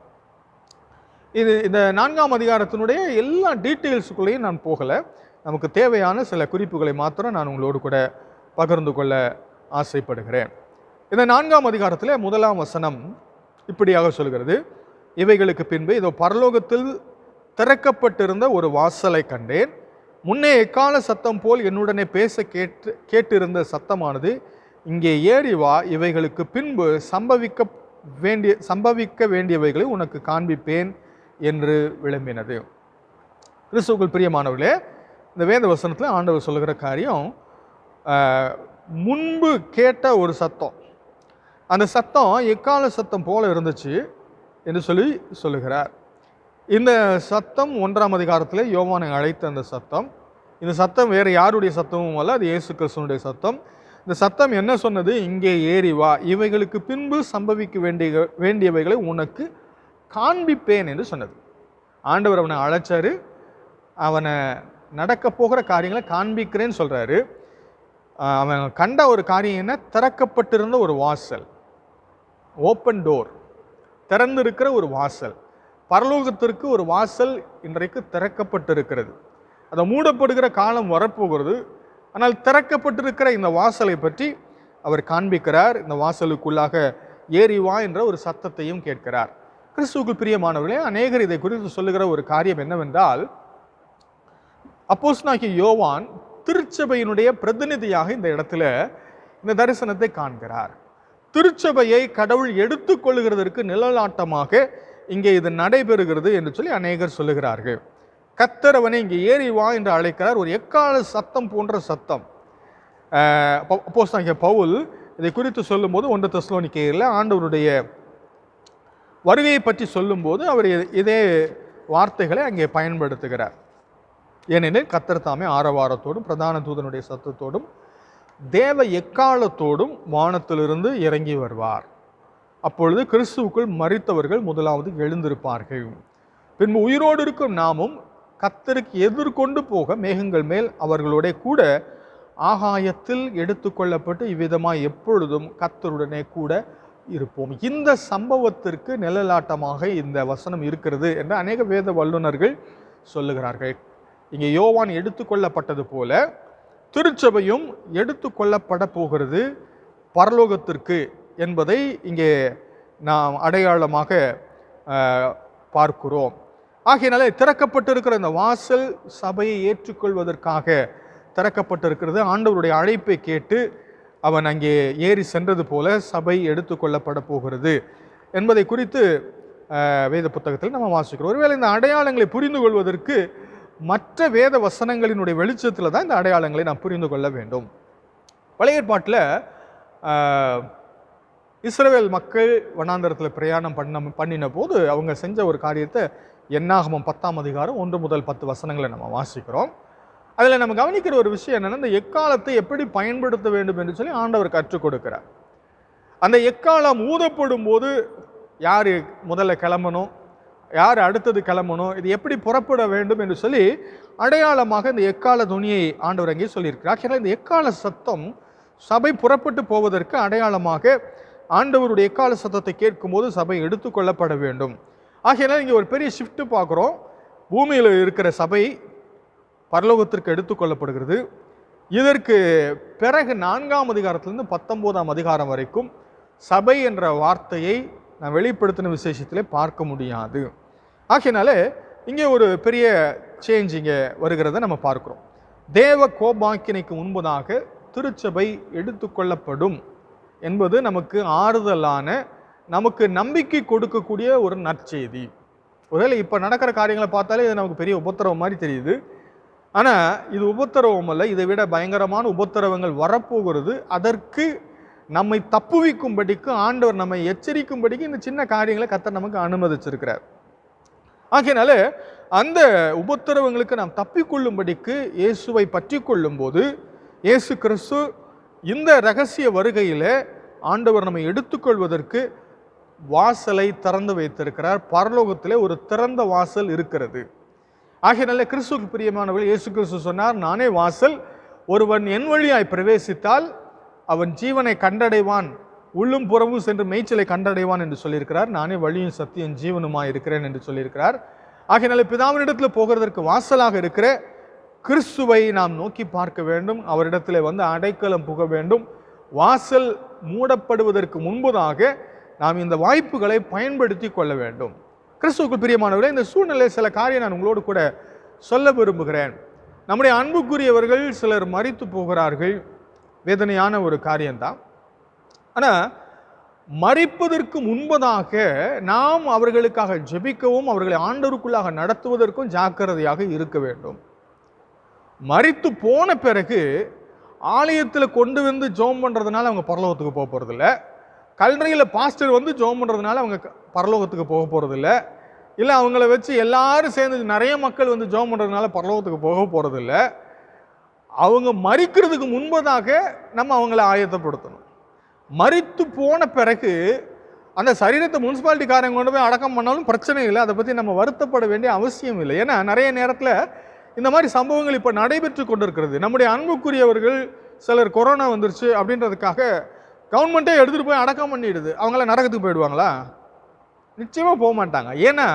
இந்த 4ஆம் அதிகாரத்தினுடைய எல்லா டீட்டெயில்ஸுக்குள்ளேயும் நான் போகலை. நமக்கு தேவையான சில குறிப்புகளை மாத்திரம் நான் உங்களோடு கூட பகிர்ந்து கொள்ள ஆசைப்படுகிறேன். இந்த 4ஆம் அதிகாரத்தில் 1ஆம் வசனம் இப்படியாக சொல்கிறது, இவைகளுக்கு பின்பு இதோ பரலோகத்தில் திறக்கப்பட்டிருந்த ஒரு வாசலை கண்டேன். முன்னே எக்கால சத்தம் போல் என்னுடனே பேச கேட்டிருந்த சத்தமானது, இங்கே ஏறி வா, இவைகளுக்கு பின்பு சம்பவிக்க வேண்டியவைகளை உனக்கு காண்பிப்பேன் என்று விளம்பினது. கிறிஸ்துவுக்குள் பிரியமானவர்களே, இந்த வேத வசனத்தில் ஆண்டவர் சொல்லுகிற காரியம், முன்பு கேட்ட ஒரு சத்தம், அந்த சத்தம் எக்கால சத்தம் போல இருந்துச்சு என்று சொல்லுகிறார். இந்த சத்தம் 1ஆம் அதிகாரத்தில் யோவானை அழைத்த அந்த சத்தம். இந்த சத்தம் வேறு யாருடைய சத்தமும் அல்ல, அது இயேசு கிறிஸ்துவினுடைய சத்தம். இந்த சத்தம் என்ன சொன்னது, இங்கே ஏறி வா, இவைகளுக்கு பின்பு சம்பவிக்க வேண்டியவைகளை உனக்கு காண்பிப்பேன் என்று சொன்னது. ஆண்டவர் அவனை அழைச்சாரு, அவனை நடக்க போகிற காரியங்களை காண்பிக்கிறேன்னு சொல்றாரு. அவன் கண்ட ஒரு காரியம் என்ன, திறக்கப்பட்டிருந்த ஒரு வாசல், ஓப்பன் டோர், திறந்திருக்கிற ஒரு வாசல். பரலோகத்திற்கு ஒரு வாசல் இன்றைக்கு திறக்கப்பட்டிருக்கிறது. அதை மூடப்படுகிற காலம் வரப்போகிறது. ஆனால் திறக்கப்பட்டிருக்கிற இந்த வாசலை பற்றி அவர் காண்பிக்கிறார். இந்த வாசலுக்குள்ளாக ஏறி வா என்ற ஒரு சத்தத்தையும் கேட்கிறார். கிறிஸ்துவுக்குள் பிரியமானவர்களே, அநேகர் இதை குறித்து சொல்லுகிற ஒரு காரியம் என்னவென்றால், அப்போஸ்தலனாகிய யோவான் திருச்சபையினுடைய பிரதிநிதியாக இந்த இடத்துல இந்த தரிசனத்தை காண்கிறார். திருச்சபையை கடவுள் எடுத்துக்கொள்ளுகிறதற்கு நிழலாட்டமாக இங்கே இது நடைபெறுகிறது என்று சொல்லி அநேகர் சொல்லுகிறார்கள். கர்த்தர் அவனை இங்கே ஏறி வா என்று அழைக்கிறார். ஒரு எக்கால சத்தம் போன்ற சத்தம். அப்போஸ்தலனாகிய பவுல் இதை குறித்து சொல்லும்போது 1 தெசலோனிக்கேயரில் ஆண்டவருடைய வருகையை பற்றி சொல்லும்போது அவர் இதே வார்த்தைகளை அங்கே பயன்படுத்துகிறார். ஏனெனில் கர்த்தர் தாமே ஆரவாரத்தோடும் பிரதான தூதனுடைய சத்தத்தோடும் தேவ எக்காலத்தோடும் வானத்திலிருந்து இறங்கி வருவார். அப்பொழுது கிறிஸ்துவுக்குள் மரித்தவர்கள் முதலாவது எழுந்திருப்பார்கள். பின்பு உயிரோடு இருக்கும் நாமும் கர்த்தருக்கு எதிர்கொண்டு போக மேகங்கள் மேல் அவர்களோட கூட ஆகாயத்தில் எடுத்துக்கொள்ளப்பட்டு இவ்விதமாய் எப்பொழுதும் கர்த்தருடனே கூட இருப்போம். இந்த சம்பவத்திற்கு நிழலாட்டமாக இந்த வசனம் இருக்கிறது என்று அநேக வேத வல்லுநர்கள் சொல்லுகிறார்கள். இங்கே யோவான் எடுத்துக்கொள்ளப்பட்டது போல திருச்சபையும் எடுத்துக்கொள்ளப்பட போகிறது பரலோகத்திற்கு என்பதை இங்கே நாம் அடையாளமாக பார்க்கிறோம். ஆகையினாலே திறக்கப்பட்டிருக்கிற இந்த வாசல் சபையை ஏற்றுக்கொள்வதற்காக திறக்கப்பட்டிருக்கிறது. ஆண்டவருடைய அழைப்பை கேட்டு அவன் அங்கே ஏறி சென்றது போல சபை எடுத்துக்கொள்ளப்பட போகிறது என்பதை குறித்து வேத புத்தகத்தில் நம்ம வாசிக்கிறோம். ஒருவேளை இந்த அடையாளங்களை புரிந்து கொள்வதற்கு மற்ற வேத வசனங்களினுடைய வெளிச்சத்தில் தான் இந்த அடையாளங்களை நாம் புரிந்து கொள்ள வேண்டும். பழைய ஏற்பாட்டில் இஸ்ரவேல் மக்கள் வனாந்தரத்தில் பிரயாணம் பண்ணின போது அவங்க செஞ்ச ஒரு காரியத்தை என்னாகமம் 10ஆம் அதிகாரம் 1 முதல் 10 வசனங்களை நம்ம வாசிக்கிறோம். அதில் நம்ம கவனிக்கிற ஒரு விஷயம் என்னென்னா, இந்த எக்காலத்தை எப்படி பயன்படுத்த வேண்டும் என்று சொல்லி ஆண்டவர் கற்றுக் கொடுக்கிறார். அந்த எக்காலம் ஊதப்படும் போது யார் முதல்ல கிளம்பணும், யார் அடுத்தது கிளம்பணும், இது எப்படி புறப்பட வேண்டும் என்று சொல்லி அடையாளமாக இந்த எக்கால துணியை ஆண்டவர் அங்கே சொல்லியிருக்கிறார். ஆகையால் இந்த எக்கால சத்தம் சபை புறப்பட்டு போவதற்கு அடையாளமாக ஆண்டவருடைய எக்கால சத்தத்தை கேட்கும்போது சபை எடுத்துக்கொள்ளப்பட வேண்டும். ஆகையால் இங்கே ஒரு பெரிய ஷிஃப்ட் பார்க்குறோம். பூமியில் இருக்கிற சபை பரலோகத்திற்கு எடுத்துக்கொள்ளப்படுகிறது. இதற்கு பிறகு 4ஆம் அதிகாரத்திலிருந்து 19ஆம் அதிகாரம் வரைக்கும் சபை என்ற வார்த்தையை நான் வெளிப்படுத்தின விசேஷத்திலே பார்க்க முடியாது. ஆகையினால இங்கே ஒரு பெரிய சேஞ்ச் இங்கே வருகிறத நம்ம பார்க்கிறோம். தேவ கோபாக்கினைக்கு முன்பதாக திருச்சபை எடுத்துக்கொள்ளப்படும் என்பது நமக்கு ஆறுதலான, நமக்கு நம்பிக்கை கொடுக்கக்கூடிய ஒரு நற்செய்தி. ஒருவேளை இப்போ நடக்கிற காரியங்களை பார்த்தாலே இது நமக்கு பெரிய உபத்திரவம் மாதிரி தெரியுது. ஆனால் இது உபத்திரவம் அல்ல, இதை விட பயங்கரமான உபத்திரவங்கள் வரப்போகிறது. அதற்கு நம்மை தப்புவிக்கும்படிக்கு, ஆண்டவர் நம்மை எச்சரிக்கும்படிக்கு இந்த சின்ன காரியங்களை கர்த்தர் நமக்கு அனுமதிச்சிருக்கிறார். ஆகையினால அந்த உபத்திரவங்களுக்கு நாம் தப்பிக்கொள்ளும்படிக்கு இயேசுவை பற்றி கொள்ளும் போது, இயேசு கிறிஸ்து இந்த இரகசிய வருகையில் ஆண்டவர் நம்மை எடுத்துக்கொள்வதற்கு வாசலை திறந்து வைத்திருக்கிறார். பரலோகத்திலே ஒரு திறந்த வாசல் இருக்கிறது. ஆகையினால கிறிஸ்துவுக்கு பிரியமானவர்கள், இயேசு கிறிஸ்து சொன்னார், நானே வாசல், ஒருவன் என் வழியாய் பிரவேசித்தால் அவன் ஜீவனை கண்டடைவான், உள்ளும் புறமும் சென்று மேய்ச்சலை கண்டடைவான் என்று சொல்லியிருக்கிறார். நானே வழியும் சத்தியம் ஜீவனுமாய் இருக்கிறேன் என்று சொல்லியிருக்கிறார். ஆகையினால பிதாவினிடத்தில் போகிறதற்கு வாசலாக இருக்கிற கிறிஸ்துவை நாம் நோக்கி பார்க்க வேண்டும். அவரிடத்தில் வந்து அடைக்கலம் புக வேண்டும். வாசல் மூடப்படுவதற்கு முன்பதாக நாம் இந்த வாய்ப்புகளை பயன்படுத்தி கொள்ள வேண்டும். கிறிஸ்துவுக்கு பிரியமானவர்களே, இந்த சூழ்நிலை சில காரியம் நான் உங்களோடு கூட சொல்ல விரும்புகிறேன். நம்முடைய அன்புக்குரியவர்கள் சிலர் மரித்து போகிறார்கள். வேதனையான ஒரு காரியம்தான். ஆனால் மரிப்பதற்கு முன்பதாக நாம் அவர்களுக்காக ஜெபிக்கவும் அவர்களை ஆண்டவருக்குள்ளாக நடத்துவதற்கும் ஜாக்கிரதையாக இருக்க வேண்டும். மரித்து போன பிறகு ஆலயத்தில் கொண்டு வந்து ஜெபம் பண்ணுறதுனால அவங்க பரலோகத்துக்கு போக போகிறதில்ல. கல்லறையில் பாஸ்டர் வந்து ஜெபம் பண்ணுறதுனால அவங்க பரலோகத்துக்கு போக போகிறதில்ல. இல்லை அவங்கள வச்சு எல்லாரும் சேர்ந்து நிறைய மக்கள் வந்து ஜெபம் பண்ணுறதுனால பரலோகத்துக்கு போக போகிறதில்ல. அவங்க மரிக்கிறதுக்கு முன்பதாக நம்ம அவங்கள ஆயத்தப்படுத்தணும். மரித்து போன பிறகு அந்த சரீரத்தை முனிசிபாலிட்டிக்காரங்க கொண்டு போய் அடக்கம் பண்ணாலும் பிரச்சனை இல்லை. அதை பற்றி நம்ம வருத்தப்பட வேண்டிய அவசியம் இல்லை. ஏன்னா நிறைய நேரத்தில் இந்த மாதிரி சம்பவங்கள் இப்போ நடைபெற்று கொண்டிருக்கிறது. நம்முடைய அன்புக்குரியவர்கள் சிலர் கொரோனா வந்துருச்சு அப்படின்றதுக்காக கவர்மெண்ட்டே எடுத்துகிட்டு போய் அடக்கம் பண்ணிடுது. அவங்கள நரகத்துக்கு போயிடுவாங்களா? நிச்சயமாக போக மாட்டாங்க. ஏன்னா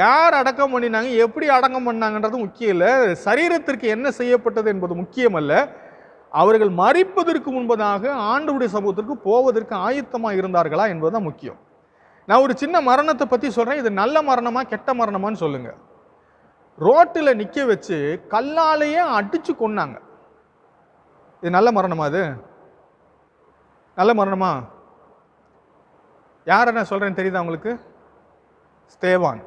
யார் அடக்கம் பண்ணினாங்க, எப்படி அடக்கம் பண்ணாங்கன்றது முக்கியம் இல்லை. சரீரத்திற்கு என்ன செய்யப்பட்டது என்பது முக்கியம் அல்ல. அவர்கள் மரிப்பதற்கு முன்பதாக ஆண்டவருடைய சமூகத்திற்கு போவதற்கு ஆயத்தமாக இருந்தார்களா என்பதுதான் முக்கியம். நான் ஒரு சின்ன மரணத்தை பற்றி சொல்கிறேன். இது நல்ல மரணமா கெட்ட மரணமான்னு சொல்லுங்கள். ரோட்டில் நிற்க வச்சு கல்லாலேயே அடித்து கொன்னாங்க. இது நல்ல மரணமா? அது நல்ல மரணமா? யார் என்ன சொல்கிறேன்னு தெரியுதா உங்களுக்கு? ஸ்தேவான்.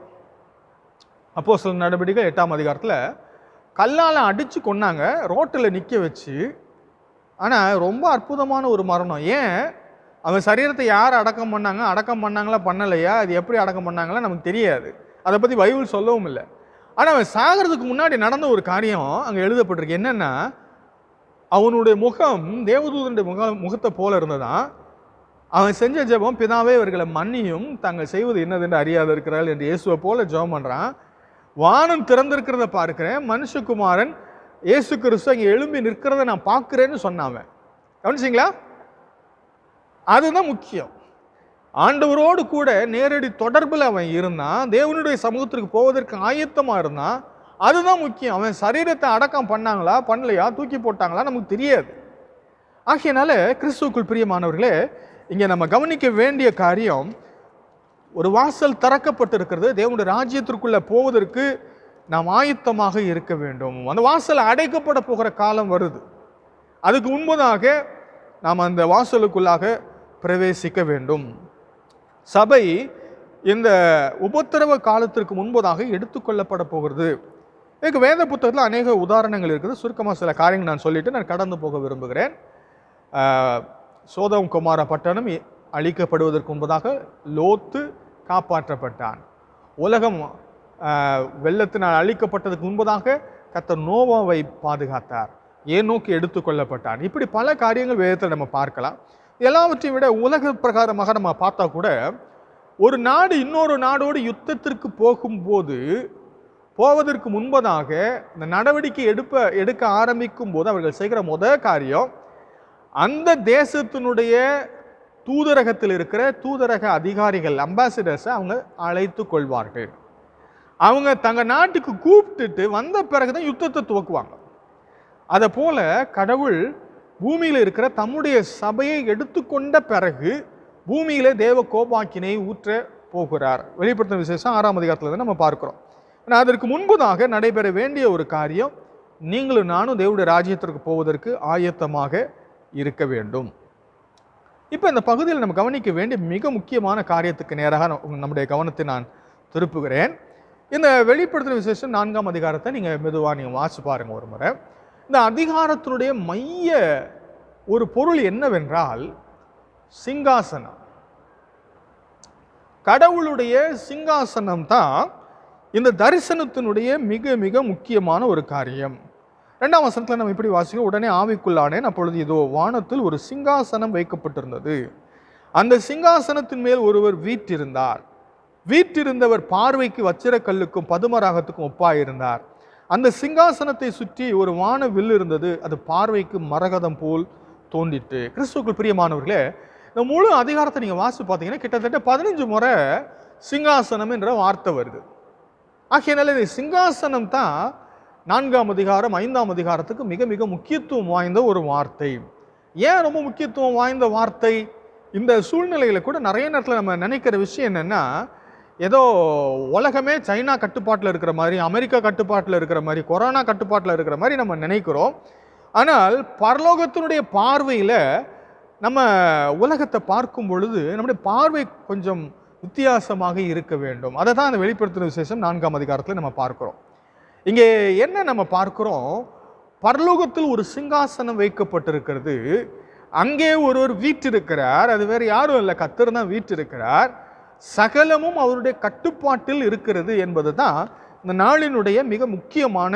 அப்போஸ்தலர் நடவடிக்கைகள் 8ஆம் அதிகாரத்தில் கல்லால் அடித்து கொன்னாங்க, ரோட்டில் நிற்க வச்சு. ஆனால் ரொம்ப அற்புதமான ஒரு மரணம். ஏன்? அவன் சரீரத்தை யார் அடக்கம் பண்ணாங்க, அடக்கம் பண்ணாங்களா பண்ணலையா, அது எப்படி அடக்கம் பண்ணாங்களா நமக்கு தெரியாது. அதை பற்றி பைபிள் சொல்லவும் இல்லை. ஆனால் அவன் சாகிறதுக்கு முன்னாடி நடந்த ஒரு காரியம் அங்கே எழுதப்பட்டிருக்கு. என்னென்னா, அவனுடைய முகம் தேவதூதனுடைய முகத்தை போல இருந்ததான். அவன் செஞ்ச ஜெபம், பிதாவே இவர்களை மன்னியும், தாங்கள் செய்வது என்னதென்று அறியாத இருக்கிறார்கள் என்று இயேசுவை போல ஜெபம் பண்ணுறான். வானம் திறந்திருக்கிறத பார்க்கிறேன், மனுஷகுமாரன் இயேசு கிறிஸ்து அங்கே எழும்பி நிற்கிறத நான் பார்க்கிறேன்னு சொன்னான். கவனிச்சிங்களா? அதுதான் முக்கியம். ஆண்டவரோடு கூட நேரடி தொடர்பில் அவன் இருந்தான், தேவனுடைய சமூகத்திற்கு போவதற்கு ஆயத்தமாக இருந்தான். அதுதான் முக்கியம். அவன் சரீரத்தை அடக்கம் பண்ணாங்களா பண்ணலையா, தூக்கி போட்டாங்களா நமக்கு தெரியாது. ஆகையினால கிறிஸ்துவுக்குள் பிரியமானவர்களே, இங்கே நம்ம கவனிக்க வேண்டிய காரியம், ஒரு வாசல் திறக்கப்பட்டிருக்கிறது. தேவனுடைய ராஜ்யத்திற்குள்ளே போவதற்கு நாம் ஆயத்தமாக இருக்க வேண்டும். அந்த வாசல் அடைக்கப்பட போகிற காலம் வருது. அதுக்கு முன்பதாக நாம் அந்த வாசலுக்குள்ளாக பிரவேசிக்க வேண்டும். சபை இந்த உபத்திரவ காலத்திற்கு முன்பதாக எடுத்துக்கொள்ளப்பட போகிறது. எனக்கு வேத புத்தகத்தில் அநேக உதாரணங்கள் இருக்குது. சுருக்கமாக சில காரியங்கள் நான் சொல்லிட்டு நான் கடந்து போக விரும்புகிறேன். சோதோம் குமார பட்டணம் அழிக்கப்படுவதற்கு முன்பதாக லோத்து காப்பாற்றப்பட்டான். உலகம் வெள்ளத்தினால் அழிக்கப்பட்டதுக்கு முன்பதாக கர்த்தர் நோவாவை பாதுகாத்தார். ஏனோக்கு எடுத்துக்கொள்ளப்பட்டான். இப்படி பல காரியங்கள் வேதத்தில் நம்ம பார்க்கலாம். எல்லாவற்றையும் விட உலக பிரகாரமாக நம்ம பார்த்தா கூட, ஒரு நாடு இன்னொரு நாடோடு யுத்தத்திற்கு போவதற்கு முன்பதாக இந்த நடவடிக்கை எடுக்க ஆரம்பிக்கும் போது அவர்கள் செய்கிற முதல் காரியம், அந்த தேசத்தினுடைய தூதரகத்தில் இருக்கிற தூதரக அதிகாரிகள், அம்பாசிடர்ஸை அவங்க அழைத்து கொள்வார்கள். அவங்க தங்க நாட்டுக்கு கூப்பிட்டுட்டு வந்த பிறகுதான் யுத்தத்தை துவக்குவாங்க. அதை போல கடவுள் பூமியில் இருக்கிற தம்முடைய சபையை எடுத்துக்கொண்ட பிறகு பூமியிலே தேவ கோபாக்கினை ஊற்ற போகிறார். வெளிப்படுத்தின விசேஷம் 6ஆம் அதிகாரத்தில் நம்ம பார்க்கிறோம். ஆனால் அதற்கு முன்பதாக நடைபெற வேண்டிய ஒரு காரியம், நீங்களும் நானும் தேவனுடைய ராஜ்யத்திற்கு போவதற்கு ஆயத்தமாக இருக்க வேண்டும். இப்போ இந்த பகுதியில் நம்ம கவனிக்க வேண்டிய மிக முக்கியமான காரியத்துக்கு நேராக நம்முடைய கவனத்தை நான் திருப்புகிறேன். இந்த வெளிப்படுத்தின விசேஷம் 4ஆம் அதிகாரத்தை நீங்கள் மெதுவாக வாசிச்சு பாருங்க ஒரு முறை. இந்த அதிகாரத்தினுடைய மைய ஒரு பொருள் என்னவென்றால் சிங்காசனம். கடவுளுடைய சிங்காசனம் தான் இந்த தரிசனத்தினுடைய மிக மிக முக்கியமான ஒரு காரியம். 2ஆம் வசனத்தில் நம்ம இப்படி வாசிக்கிறோம், உடனே ஆவிக்குள்ளானேன், அப்பொழுது இதோ வானத்தில் ஒரு சிங்காசனம் வைக்கப்பட்டிருந்தது. அந்த சிங்காசனத்தின் மேல் ஒருவர் வீற்றிருந்தார். வீற்றிருந்தவர் பார்வைக்கு வச்சிரக்கல்லுக்கும் பதுமராகத்துக்கும் ஒப்பாயிருந்தார். அந்த சிங்காசனத்தை சுற்றி ஒரு வான வில் இருந்தது, அது பார்வைக்கு மரகதம் போல் தோன்றிட்டு. கிறிஸ்துவுக்குள் பிரியமானவர்களே, இந்த முழு அதிகாரத்தை நீங்கள் வாசி பார்த்தீங்கன்னா கிட்டத்தட்ட 15 முறை சிங்காசனம் என்ற வார்த்தை வருது. ஆகையினால இந்த சிங்காசனம் தான் 4ஆம் அதிகாரம் 5ஆம் அதிகாரத்துக்கு மிக மிக முக்கியத்துவம் வாய்ந்த ஒரு வார்த்தை. ஏன் ரொம்ப முக்கியத்துவம் வாய்ந்த வார்த்தை? இந்த சூழ்நிலையில் கூட நிறைய நேரத்தில் நம்ம நினைக்கிற விஷயம் என்னென்னா, ஏதோ உலகமே சைனா கட்டுப்பாட்டில் இருக்கிற மாதிரி, அமெரிக்கா கட்டுப்பாட்டில் இருக்கிற மாதிரி, கொரோனா கட்டுப்பாட்டில் இருக்கிற மாதிரி நம்ம நினைக்கிறோம். ஆனால் பரலோகத்தினுடைய பார்வையில் நம்ம உலகத்தை பார்க்கும் பொழுது நம்முடைய பார்வை கொஞ்சம் வித்தியாசமாக இருக்க வேண்டும். அதை தான் அந்த வெளிப்படுத்தின விசேஷம் 4ஆம் அதிகாரத்தில் நம்ம பார்க்கிறோம். இங்கே என்ன நம்ம பார்க்கிறோம்? பரலோகத்தில் ஒரு சிங்காசனம் வைக்கப்பட்டிருக்கிறது. அங்கே ஒருவர் வீற்றிருக்கிறார். அது வேறு யாரும் இல்லை, கர்த்தர் தான் வீற்றிருக்கிறார். சகலமும் அவருடைய கட்டுப்பாட்டில் இருக்கிறது என்பது தான் இந்த நாளினுடைய மிக முக்கியமான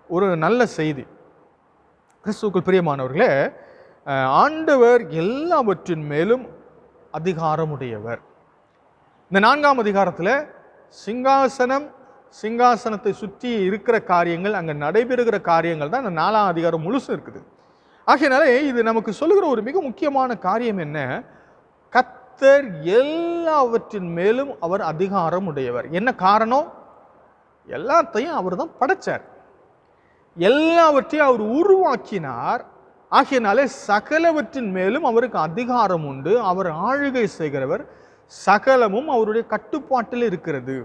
ஒரு நல்ல செய்தி. கிறிஸ்துவுக்குள் பிரியமானவர்களே, ஆண்டவர் எல்லாவற்றின் மேலும் அதிகாரமுடையவர். இந்த 4ஆம் அதிகாரத்தில் சிங்காசனத்தை சுற்றி இருக்கிற காரியங்கள், அங்கே நடைபெறுகிற காரியங்கள் தான் இந்த 4ஆம் அதிகாரம் முழுசும் இருக்குது. ஆகையினாலே இது நமக்கு சொல்லுகிற ஒரு மிக முக்கியமான காரியம் என்ன? கர்த்தர் எல்லாவற்றின் மேலும் அவர் அதிகாரம் உடையவர். என்ன காரணம்? எல்லாத்தையும் அவர் தான் படைச்சார், எல்லாவற்றையும் அவர் உருவாக்கினார். ஆகையினாலே சகலவற்றின் மேலும் அவருக்கு அதிகாரம் உண்டு. அவர் ஆளுகை செய்கிறவர். சகலமும் அவருடைய கட்டுப்பாட்டில் இருக்கிறது.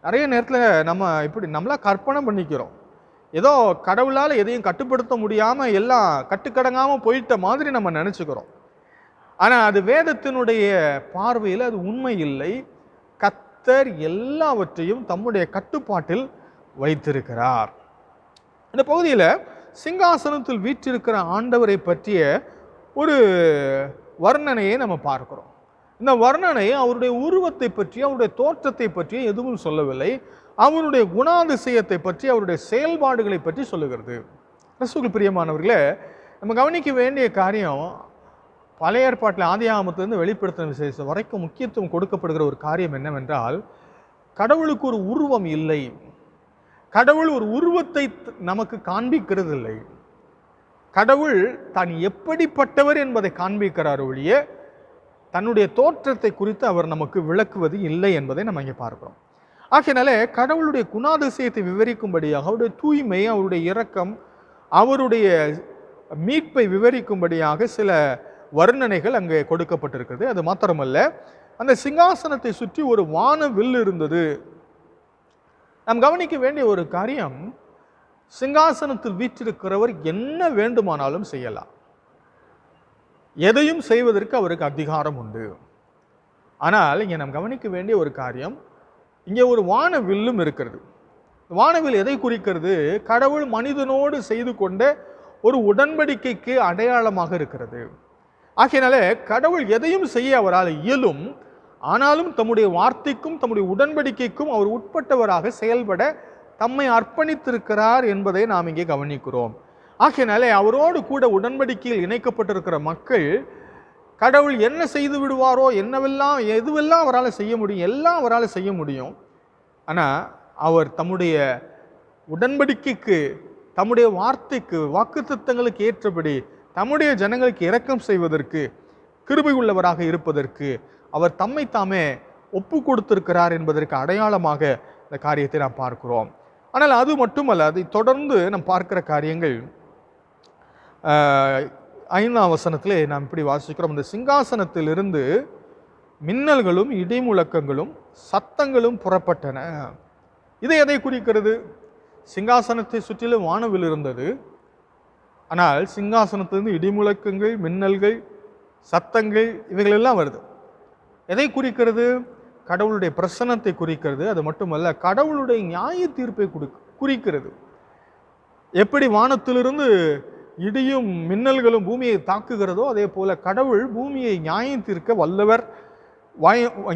நிறைய நேரத்தில் நம்ம இப்படி நம்மளா கற்பனை பண்ணிக்கிறோம், ஏதோ கடவுளால் எதையும் கட்டுப்படுத்த முடியாமல் எல்லாம் கட்டுக்கடங்காமல் போயிட்ட மாதிரி நம்ம நினச்சிக்கிறோம். ஆனால் அது வேதத்தினுடைய பார்வையில் அது உண்மை இல்லை. கர்த்தர் எல்லாவற்றையும் தம்முடைய கட்டுப்பாட்டில் வைத்திருக்கிறார். இந்த பகுதியில் சிங்காசனத்தில் வீற்றிருக்கிற ஆண்டவரை பற்றிய ஒரு வர்ணனையை நம்ம பார்க்கிறோம். இந்த வர்ணனை அவருடைய உருவத்தை பற்றி, அவருடைய தோற்றத்தை பற்றி எதுவும் சொல்லவில்லை. அவருடைய குணாதிசயத்தை பற்றி, அவருடைய செயல்பாடுகளை பற்றி சொல்லுகிறது. கிறிஸ்துவுக்குள் பிரியமானவர்களே, நம்ம கவனிக்க வேண்டிய காரியம், பழைய ஏற்பாட்டில் ஆதியாகமத்திலிருந்து வெளிப்படுத்தின விசேஷம் வரைக்கும் முக்கியத்துவம் கொடுக்கப்படுகிற ஒரு காரியம் என்னவென்றால், கடவுளுக்கு ஒரு உருவம் இல்லை. கடவுள் ஒரு உருவத்தை நமக்கு காண்பிக்கிறது இல்லை. கடவுள் தான் எப்படிப்பட்டவர் என்பதை காண்பிக்கிறார் ஒழிய தன்னுடைய தோற்றத்தை குறித்து அவர் நமக்கு விளக்குவது இல்லை என்பதை நம்ம இங்கே பார்க்கிறோம். ஆகையினாலே கடவுளுடைய குணாதிசயத்தை விவரிக்கும்படியாக, அவருடைய தூய்மை, அவருடைய இரக்கம், அவருடைய மீட்பை விவரிக்கும்படியாக சில வர்ணனைகள் அங்கே கொடுக்கப்பட்டிருக்கிறது. அது மாத்திரமல்ல, அந்த சிங்காசனத்தை சுற்றி ஒரு வான வில் இருந்தது. நாம் கவனிக்க வேண்டிய ஒரு காரியம், சிங்காசனத்தில் வீற்றிருக்கிறவர் என்ன வேண்டுமானாலும் செய்யலாம், எதையும் செய்வதற்கு அவருக்கு அதிகாரம் உண்டு. ஆனால் இங்கே நாம் கவனிக்க வேண்டிய ஒரு காரியம், இங்கே ஒரு வானவில்லும் இருக்கிறது. வானவில் எதை குறிக்கிறது? கடவுள் மனிதனோடு செய்து கொண்ட ஒரு உடன்படிக்கைக்கு அடையாளமாக இருக்கிறது. ஆகையினாலே கடவுள் எதையும் செய்ய அவரால் இயலும். ஆனாலும் தம்முடைய வார்த்தைக்கும் தம்முடைய உடன்படிக்கைக்கும் அவர் உட்பட்டவராக செயல்பட தம்மை அர்ப்பணித்திருக்கிறார் என்பதை நாம் இங்கே கவனிக்கிறோம். ஆகையினாலே அவரோடு கூட உடன்படிக்கையில் இணைக்கப்பட்டிருக்கிற மக்கள் கடவுள் என்ன செய்து விடுவாரோ, எதுவெல்லாம் அவரால் செய்ய முடியும், எல்லாம் அவரால் செய்ய முடியும். ஆனால் அவர் தம்முடைய உடன்படிக்கைக்கு, தம்முடைய வார்த்தைக்கு, வாக்குத்தத்தங்களுக்கு ஏற்றபடி தம்முடைய ஜனங்களுக்கு இரக்கம் செய்வதற்கு, கிருபை உள்ளவராக இருப்பதற்கு அவர் தம்மை தாமே ஒப்பு கொடுத்திருக்கிறார் என்பதற்கு அடையாளமாக இந்த காரியத்தை நாம் பார்க்கிறோம். ஆனால் அது மட்டுமல்ல, அதை தொடர்ந்து நாம் பார்க்கிற காரியங்கள் 5ஆம் வசனத்திலே நாம் இப்படி வாசிக்கிறோம், இந்த சிங்காசனத்திலிருந்து மின்னல்களும் இடிமுழக்கங்களும் சத்தங்களும் புறப்பட்டன. இது எதை குறிக்கிறது? சிங்காசனத்தை சுற்றிலும் வானவில் இருந்தது. ஆனால் சிங்காசனத்திலிருந்து இடிமுழக்கங்கள், மின்னல்கள், சத்தங்கள் இவைகளெல்லாம் வருது. எதை குறிக்கிறது? கடவுளுடைய பிரசன்னத்தை குறிக்கிறது. அது மட்டுமல்ல, கடவுளுடைய நியாய தீர்ப்பை குறிக்கிறது. எப்படி வானத்திலிருந்து இடியும் மின்னல்களும் பூமியை தாக்குகிறதோ, அதே போல கடவுள் பூமியை நியாயம் தீர்க்க வல்லவர்,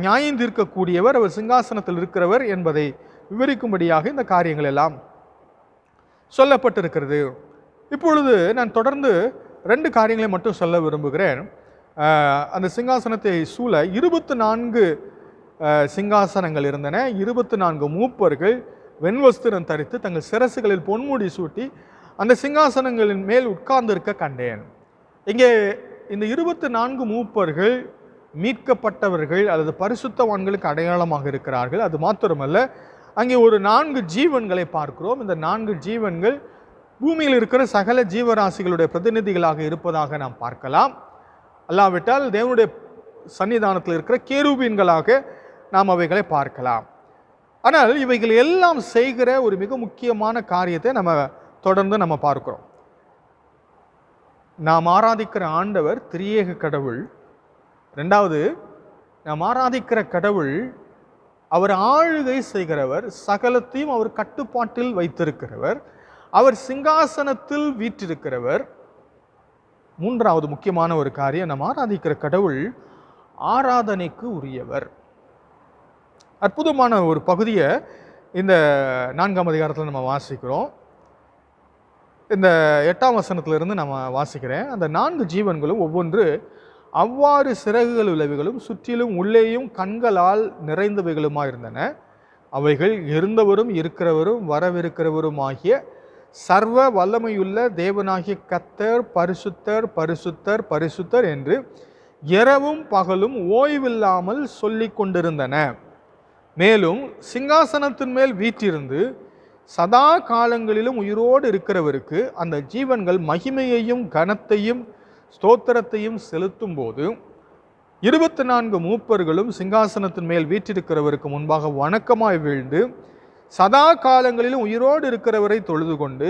நியாயம் தீர்க்கக்கூடியவர், அவர் சிங்காசனத்தில் இருக்கிறவர் என்பதை விவரிக்கும்படியாக இந்த காரியங்கள் எல்லாம் சொல்லப்பட்டிருக்கிறது. இப்பொழுது நான் தொடர்ந்து 2 காரியங்களை மட்டும் சொல்ல விரும்புகிறேன். அந்த சிங்காசனத்தை சூழ 24 சிங்காசனங்கள் இருந்தன. 24 மூப்பர்கள் வெண்வஸ்திரம் தரித்து தங்கள் சிரசுகளில் பொன்முடி சூட்டி அந்த சிங்காசனங்களின் மேல் உட்கார்ந்திருக்க கண்டேன். இங்கே இந்த 24 மூப்பர்கள் மீட்கப்பட்டவர்கள் அல்லது பரிசுத்தவான்களுக்கு அடையாளமாக இருக்கிறார்கள். அது மாத்திரமல்ல, அங்கே ஒரு 4 ஜீவன்களை பார்க்கிறோம். இந்த 4 ஜீவன்கள் பூமியில் இருக்கிற சகல ஜீவராசிகளுடைய பிரதிநிதிகளாக இருப்பதாக நாம் பார்க்கலாம். அல்லாவிட்டால் தேவனுடைய சன்னிதானத்தில் இருக்கிற கேருபீன்களாக நாம் அவைகளை பார்க்கலாம். ஆனால் இவைகள் எல்லாம் செய்கிற ஒரு மிக முக்கியமான காரியத்தை தொடர்ந்து நம்ம பார்க்கிறோம். நாம் ஆராதிக்கிற ஆண்டவர் திரியேக கடவுள். 2வது, நாம் ஆராதிக்கிற கடவுள் அவர் ஆளுகை செய்கிறவர், சகலத்தையும் அவர் கட்டுப்பாட்டில் வைத்திருக்கிறவர், அவர் சிங்காசனத்தில் வீற்றிருக்கிறவர். 3வது முக்கியமான ஒரு காரியம், நாம் ஆராதிக்கிற கடவுள் ஆராதனைக்கு உரியவர். அற்புதமான ஒரு பகுதியை இந்த 4ஆம் அதிகாரத்தில் நம்ம வாசிக்கிறோம். இந்த 8ஆம் வசனத்திலிருந்து நம்ம வாசிக்கிறேன். அந்த 4 ஜீவன்களும் ஒவ்வொன்று அவ்வாறு சிறகுகள் உள்ளவைகளும் சுற்றிலும் உள்ளேயும் கண்களால் நிறைந்தவைகளுமாக இருந்தன. அவைகள் இருந்தவரும் இருக்கிறவரும் வரவிருக்கிறவரும் ஆகிய சர்வ வல்லமையுள்ள தேவனாகிய கர்த்தர் பரிசுத்தர் பரிசுத்தர் பரிசுத்தர் என்று இரவும் பகலும் ஓய்வில்லாமல் சொல்லிக் கொண்டிருந்தன. மேலும் சிங்காசனத்தின் மேல் வீற்றிருந்து சதா காலங்களிலும் உயிரோடு இருக்கிறவருக்கு அந்த ஜீவன்கள் மகிமையையும் கனத்தையும் ஸ்தோத்திரத்தையும் செலுத்தும் போது 24 மூப்பர்களும் சிங்காசனத்தின் மேல் வீற்றிருக்கிறவருக்கு முன்பாக வணக்கமாய் வீழ்ந்து சதா காலங்களிலும் உயிரோடு இருக்கிறவரை தொழுது கொண்டு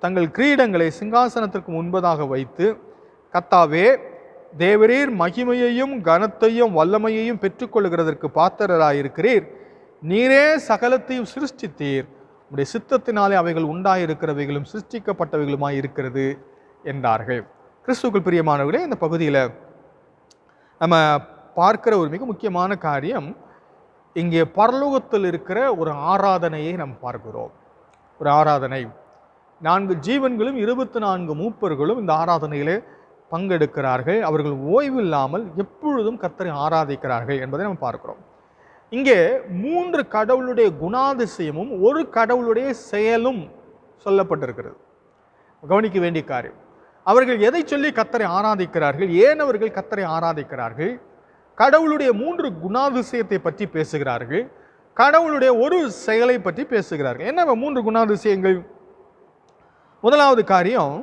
தங்கள் கிரீடங்களை சிங்காசனத்திற்கு முன்பதாக வைத்து, கர்த்தாவே, தேவரீர் மகிமையையும் கனத்தையும் வல்லமையையும் பெற்றுக்கொள்கிறதற்கு பாத்திரராயிருக்கிறீர். நீரே சகலத்தையும் சிருஷ்டித்தீர். உடைய சித்தத்தினாலே அவைகள் உண்டாயிருக்கிறவைகளும் சிருஷ்டிக்கப்பட்டவைகளுமாய் இருக்கிறது என்றார்கள். கிறிஸ்துவுக்குள் பிரியமானவர்களே, இந்த பகுதியில் நம்ம பார்க்கிற ஒரு மிக முக்கியமான காரியம், இங்கே பரலோகத்தில் இருக்கிற ஒரு ஆராதனையை நாம் பார்க்கிறோம். ஒரு ஆராதனை. 4 ஜீவன்களும் 24 மூப்பர்களும் இந்த ஆராதனையிலே பங்கெடுக்கிறார்கள். அவர்கள் ஓய்வில்லாமல் எப்பொழுதும் கர்த்தரை ஆராதிக்கிறார்கள் என்பதை நம்ம பார்க்கிறோம். இங்கே 3 கடவுளுடைய குணாதிசயமும் ஒரு கடவுளுடைய செயலும் சொல்லப்பட்டிருக்கிறது. கவனிக்க வேண்டிய காரியம், அவர்கள் எதை சொல்லி கர்த்தரை ஆராதிக்கிறார்கள், ஏன் அவர்கள் கர்த்தரை ஆராதிக்கிறார்கள், கடவுளுடைய 3 குணாதிசயத்தை பற்றி பேசுகிறார்கள், கடவுளுடைய ஒரு செயலை பற்றி பேசுகிறார்கள். என்ன 3 குணாதிசயங்கள்? முதலாவது காரியம்,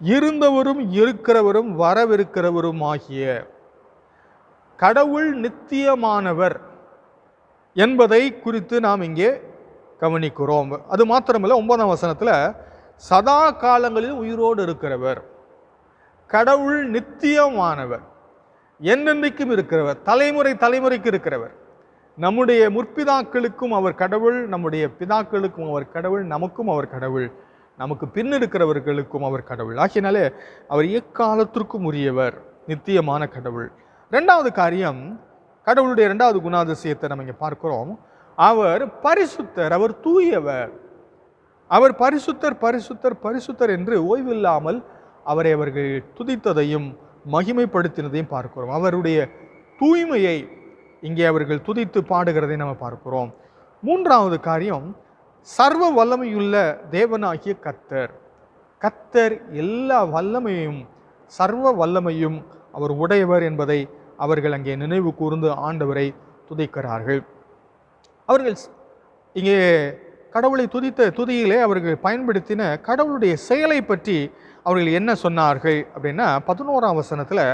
இருந்தவரும் இருக்கிறவரும் வரவிருக்கிறவரும் ஆகிய கடவுள் நித்தியமானவர் என்பதை குறித்து நாம் இங்கே கவனிக்கிறோம். அது மாத்திரமல்ல, 9ஆம் வசனத்தில் சதா காலங்களில் உயிரோடு இருக்கிறவர், கடவுள் நித்தியமானவர், என்னென்றைக்கும் இருக்கிறவர், தலைமுறை தலைமுறைக்கு இருக்கிறவர். நம்முடைய முற்பிதாக்களுக்கும் அவர் கடவுள், நம்முடைய பிதாக்களுக்கும் அவர் கடவுள், நமக்கும் அவர் கடவுள், நமக்கு பின் இருக்கிறவர்களுக்கும் அவர் கடவுள். ஆகியனாலே அவர் எக்காலத்திற்கும் உரியவர், நித்தியமான கடவுள். 2வது காரியம், கடவுளுடைய 2வது குணாதிசயத்தை நம்ம இங்கே பார்க்கிறோம். அவர் பரிசுத்தர், அவர் தூயவர். அவர் பரிசுத்தர் பரிசுத்தர் பரிசுத்தர் என்று ஓய்வில்லாமல் அவரை அவர்கள் துதித்ததையும் மகிமைப்படுத்தினதையும் பார்க்கிறோம். அவருடைய தூய்மையை இங்கே அவர்கள் துதித்து பாடுகிறதை நம்ம பார்க்கிறோம். 3வது காரியம், சர்வ வல்லமையுள்ள தேவனாகிய கர்த்தர். கர்த்தர் எல்லா வல்லமையும் சர்வ வல்லமையும் அவர் உடையவர் என்பதை அவர்கள் அங்கே நினைவு கூர்ந்து ஆண்டவரை துதிக்கிறார்கள். அவர்கள் இங்கே கடவுளை துதித்த துதியிலே அவர்கள் பயன்படுத்தின கடவுளுடைய செயலை பற்றி அவர்கள் என்ன சொன்னார்கள் அப்படின்னா, 11ஆம் வசனத்தில்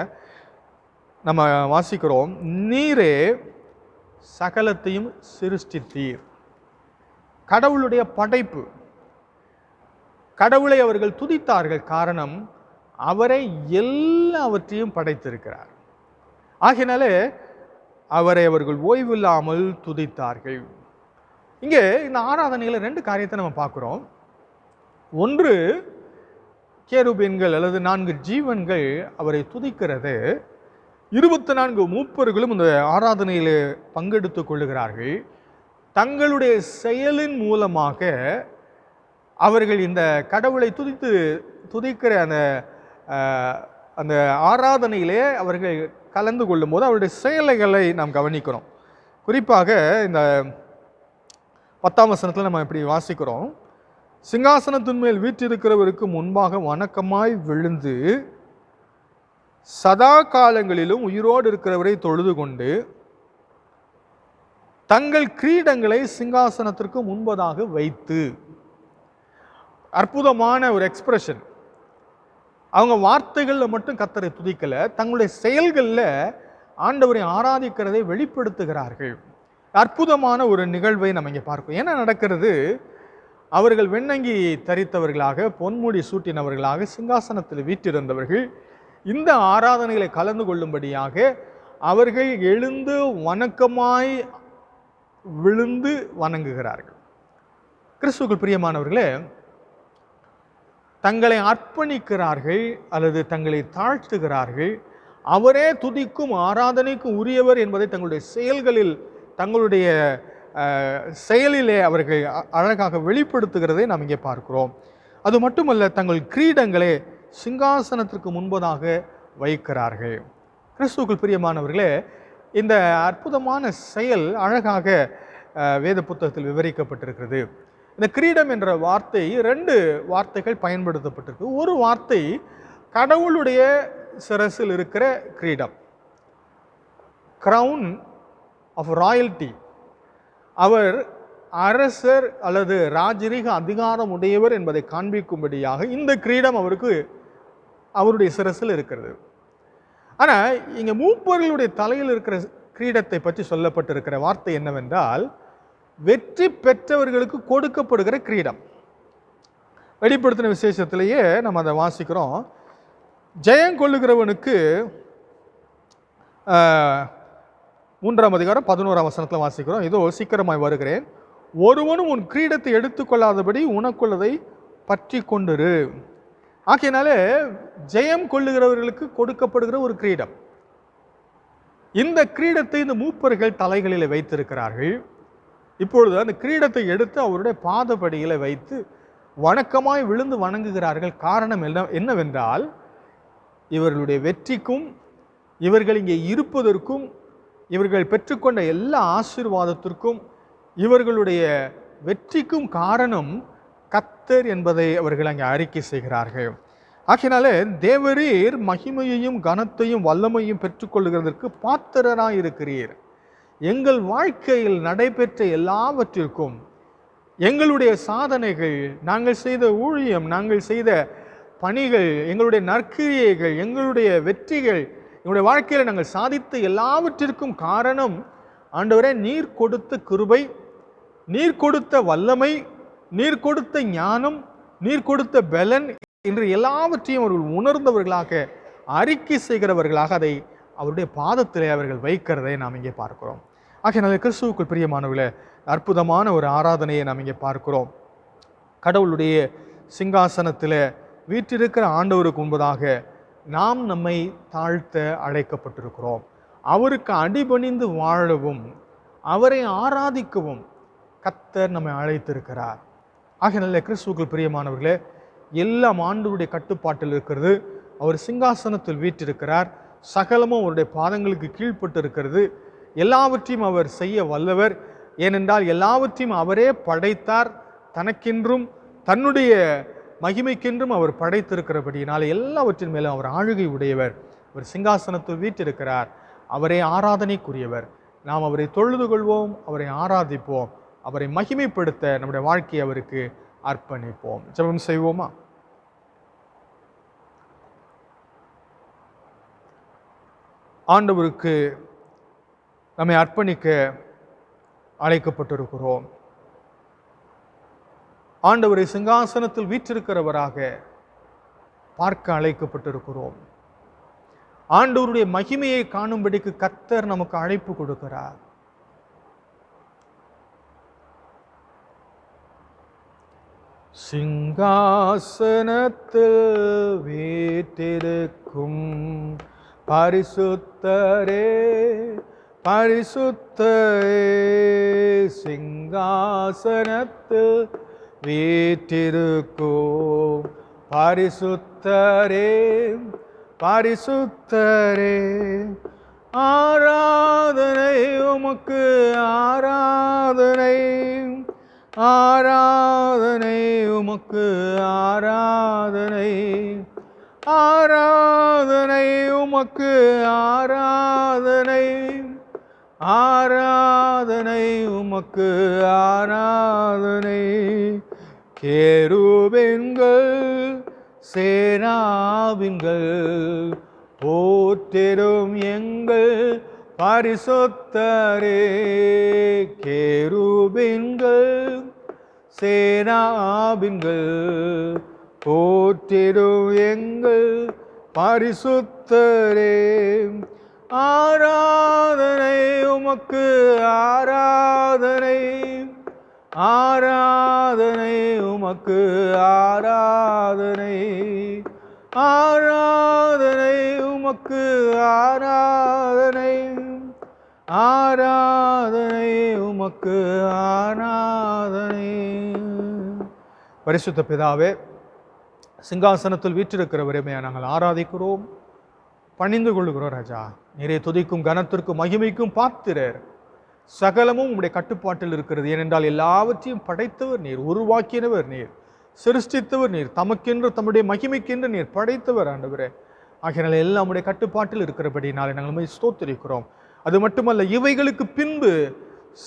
நம்ம வாசிக்கிறோம், நீரே சகலத்தையும் சிருஷ்டித்தீர். கடவுளுடைய படைப்பு. கடவுளை அவர்கள் துதித்தார்கள். காரணம், அவரை எல்லாவற்றையும் படைத்திருக்கிறார். ஆகையினாலே அவரை அவர்கள் ஓய்வில்லாமல் துதித்தார்கள். இங்கே இந்த ஆராதனையில் 2 காரியத்தை நம்ம பார்க்குறோம். ஒன்று, கேருபீன்கள் அல்லது 4 ஜீவன்கள் அவரை துதிக்கிறது. 24 மூப்பர்களும் இந்த ஆராதனையில் பங்கெடுத்துக் கொள்ளுகிறார்கள். தங்களுடைய செயலின் மூலமாக அவர்கள் இந்த கடவுளை துதிக்கிற அந்த ஆராதனையிலே அவர்கள் கலந்து கொள்ளும் போது அவருடைய செயல்களை நாம் கவனிக்கிறோம். குறிப்பாக இந்த 10ஆம் வசனத்தில் நம்ம இப்படி வாசிக்கிறோம். சிங்காசனத்தின் மேல் வீற்றிருக்கிறவருக்கு முன்பாக வணக்கமாய் விழுந்து சதா காலங்களிலும் உயிரோடு இருக்கிறவரை தொழுது கொண்டு தங்கள் கிரீடங்களை சிங்காசனத்திற்கு முன்பதாக வைத்து. அற்புதமான ஒரு எக்ஸ்பிரஷன். அவங்க வார்த்தைகளில் மட்டும் கர்த்தரை துதிக்கல, தங்களுடைய செயல்களில் ஆண்டவரை ஆராதிக்கிறதை வெளிப்படுத்துகிறார்கள். அற்புதமான ஒரு நிகழ்வை நம்ம இங்கே பார்க்கிறோம். என்ன நடக்கிறது? அவர்கள் வெண்ணங்கி தரித்தவர்களாக, பொன்முடி சூட்டினவர்களாக, சிங்காசனத்தில் வீற்றிருந்தவர்கள் இந்த ஆராதனைகளை கலந்து கொள்ளும்படியாக அவர்கள் எழுந்து வணக்கமாய் விழுந்து வணங்குகிறார்கள். கிறிஸ்துவுக்குள் பிரியமானவர்களே, தங்களை அர்ப்பணிக்கிறார்கள் அல்லது தங்களை தாழ்த்துகிறார்கள். அவரே துதிக்கும் ஆராதனைக்கும் உரியவர் என்பதை தங்களுடைய செயல்களில், தங்களுடைய செயலிலே அவர்கள் அழகாக வெளிப்படுத்துகிறதை நாம் இங்கே பார்க்கிறோம். அது மட்டுமல்ல, தங்கள் கிரீடங்களை சிங்காசனத்திற்கு முன்பதாக வைக்கிறார்கள். கிறிஸ்துவுக்குள் பிரியமானவர்களே, இந்த அற்புதமான செயல் அழகாக வேத புத்தகத்தில் விவரிக்கப்பட்டிருக்கிறது. இந்த கிரீடம் என்ற வார்த்தை 2 வார்த்தைகள் பயன்படுத்தப்பட்டிருக்கு. ஒரு வார்த்தை கடவுளுடைய சிரசில் இருக்கிற கிரீடம், கிரவுன் ஆஃப் ராயல்டி. அவர் அரசர் அல்லது ராஜரீக அதிகாரம் உடையவர் என்பதை காண்பிக்கும்படியாக இந்த கிரீடம் அவருடைய சிரசில் இருக்கிறது. ஆனால் இங்கே மூப்பர்களுடைய தலையில் இருக்கிற கிரீடத்தை பற்றி சொல்லப்பட்டிருக்கிற வார்த்தை என்னவென்றால், வெற்றி பெற்றவர்களுக்கு கொடுக்கப்படுகிற கிரீடம். வெளிப்படுத்தின விசேஷத்திலேயே நம்ம அதை வாசிக்கிறோம். ஜெயம் கொள்ளுகிறவனுக்கு 3ஆம் அதிகாரம் 11ஆம் வசனத்தில் வாசிக்கிறோம். இதோ சீக்கிரமாய் வருகிறேன், ஒருவனும் உன் கிரீடத்தை எடுத்துக்கொள்ளாதபடி உனக்குள்ளதை பற்றி கொண்டிரு. ஆகையினாலே ஜெயம் கொள்ளுகிறவர்களுக்கு கொடுக்கப்படுகிற ஒரு கிரீடம். இந்த கிரீடத்தை இந்த மூப்பர்கள் தலைகளில் வைத்திருக்கிறார்கள். இப்பொழுது அந்த கிரீடத்தை எடுத்து அவருடைய பாதப்படியில் வைத்து வணக்கமாய் விழுந்து வணங்குகிறார்கள். காரணம் என்னவென்றால், இவர்களுடைய வெற்றிக்கும் இவர்கள் இங்கே இருப்பதற்கும் இவர்கள் பெற்றுக்கொண்ட எல்லா ஆசீர்வாதத்திற்கும் இவர்களுடைய வெற்றிக்கும் காரணம் கர்த்தர் என்பதை அவர்கள் அங்கே அறிக்கை செய்கிறார்கள். ஆகையினாலே தேவரீர் மகிமையையும் கனத்தையும் வல்லமையும் பெற்றுக்கொள்ளுகிறதற்கு பாத்திரராய் இருக்கிறீர். எங்கள் வாழ்க்கையில் நடைபெற்ற எல்லாவற்றிற்கும், எங்களுடைய சாதனைகள், நாங்கள் செய்த ஊழியம், நாங்கள் செய்த பணிகள், எங்களுடைய நற்கிரியைகள், எங்களுடைய வெற்றிகள், எங்களுடைய வாழ்க்கையில் நாங்கள் சாதித்த எல்லாவற்றிற்கும் காரணம் ஆண்டவரே நீர் கொடுத்த கிருபை, நீர் கொடுத்த வல்லமை, நீர் கொடுத்த ஞானம், நீர் கொடுத்த பலன் என்று எல்லாவற்றையும் அவர்கள் உணர்ந்தவர்களாக, அறிக்கை செய்கிறவர்களாக அதை அவருடைய பாதத்திலே அவர்கள் வைக்கிறதை நாம் இங்கே பார்க்கிறோம். ஆகையினால கிறிஸ்துவுக்குள் பிரியமானவர்களே, அற்புதமான ஒரு ஆராதனையை நாம் இங்கே பார்க்கிறோம். கடவுளுடைய சிங்காசனத்தில் வீற்றிருக்கிற ஆண்டவருக்கு முன்பதாக நாம் நம்மை தாழ்த்த அழைக்கப்பட்டிருக்கிறோம். அவருக்கு அடிபணிந்து வாழவும் அவரை ஆராதிக்கவும் கர்த்தர் நம்மை அழைத்திருக்கிறார். ஆகையினால கிறிஸ்துவுக்குள் பிரியமானவர்களே, எல்லாம் ஆண்டவருடைய கட்டுப்பாட்டில் இருக்கிறது. அவர் சிங்காசனத்தில் வீற்றிருக்கிறார். சகலமும் அவருடைய பாதங்களுக்கு கீழ்ப்பட்டு இருக்கிறது. எல்லாவற்றையும் அவர் செய்ய வல்லவர். ஏனென்றால் எல்லாவற்றையும் அவரே படைத்தார். தனக்கென்றும் தன்னுடைய மகிமைக்கென்றும் அவர் படைத்திருக்கிறபடியினால் எல்லாவற்றின் மேலும் அவர் ஆளுகை உடையவர். அவர் சிங்காசனத்தில் வீற்றிருக்கிறார். அவரே ஆராதனைக்குரியவர். நாம் அவரை தொழுது கொள்வோம், அவரை ஆராதிப்போம், அவரை மகிமைப்படுத்த நம்முடைய வாழ்க்கையை அவருக்கு அர்ப்பணிப்போம். ஜெபம் செய்வோமா? ஆண்டவருக்கு நம்மை அர்ப்பணிக்க அழைக்கப்பட்டிருக்கிறோம். ஆண்டவரை சிங்காசனத்தில் வீற்றிருக்கிறவராக பார்க்க அழைக்கப்பட்டிருக்கிறோம். ஆண்டவருடைய மகிமையை காணும்படிக்கு கர்த்தர் நமக்கு அழைப்பு கொடுக்கிறார். சிங்காசனத்தில் வீற்றிருக்கும் பரிசுத்தரே பரிசுத்தரே, சிங்காசனத்தில் வீற்றிருக்கும் பரிசுத்தரே பரிசுத்தரே, ஆராதனை உமக்கு ஆராதனை, ஆராதனை உமக்கு ஆராதனை, ஆராதனை உமக்கு ஆராதனை, ஆராதனை உமக்கு ஆராதனை. கேருபீன்கள் சேனாவின்கள் போற்றிடும் எங்கள் பரிசுத்தரே, கேருபீன்கள் சேனாவின்கள் போற்றிடும் எங்கள் பரிசுத்தரே, ஆராதனை உமக்கு ஆராதனை, ஆராதனை உமக்கு ஆராதனை, ஆராதனை உமக்கு ஆராதனை, ஆராதனை உமக்கு ஆராதனை. பரிசுத்த பிதாவே, சிங்காசனத்தில் வீற்றிருக்கிறவரைமே நாங்கள் ஆராதிக்கிறோம், பணிந்து கொள்கிறோம். ராஜா, நீரே துதிக்கும் கனத்திற்கும் மகிமைக்கும் பாத்திரர். சகலமும் உம்முடைய கட்டுப்பாட்டில் இருக்கிறது. ஏனென்றால் எல்லாவற்றையும் படைத்தவர் நீர், உருவாக்கினவர் நீர், சிருஷ்டித்தவர் நீர், தமக்கென்று தம்முடைய மகிமைக்கென்று நீர் படைத்தவர் ஆண்டவரே. ஆகையினால எல்லாம் உம்முடைய கட்டுப்பாட்டில் இருக்கிறபடினாலே நாங்கள் உம்மை ஸ்தோத்திரிக்கிறோம். அது மட்டுமல்ல, இவைகளுக்கு பின்பு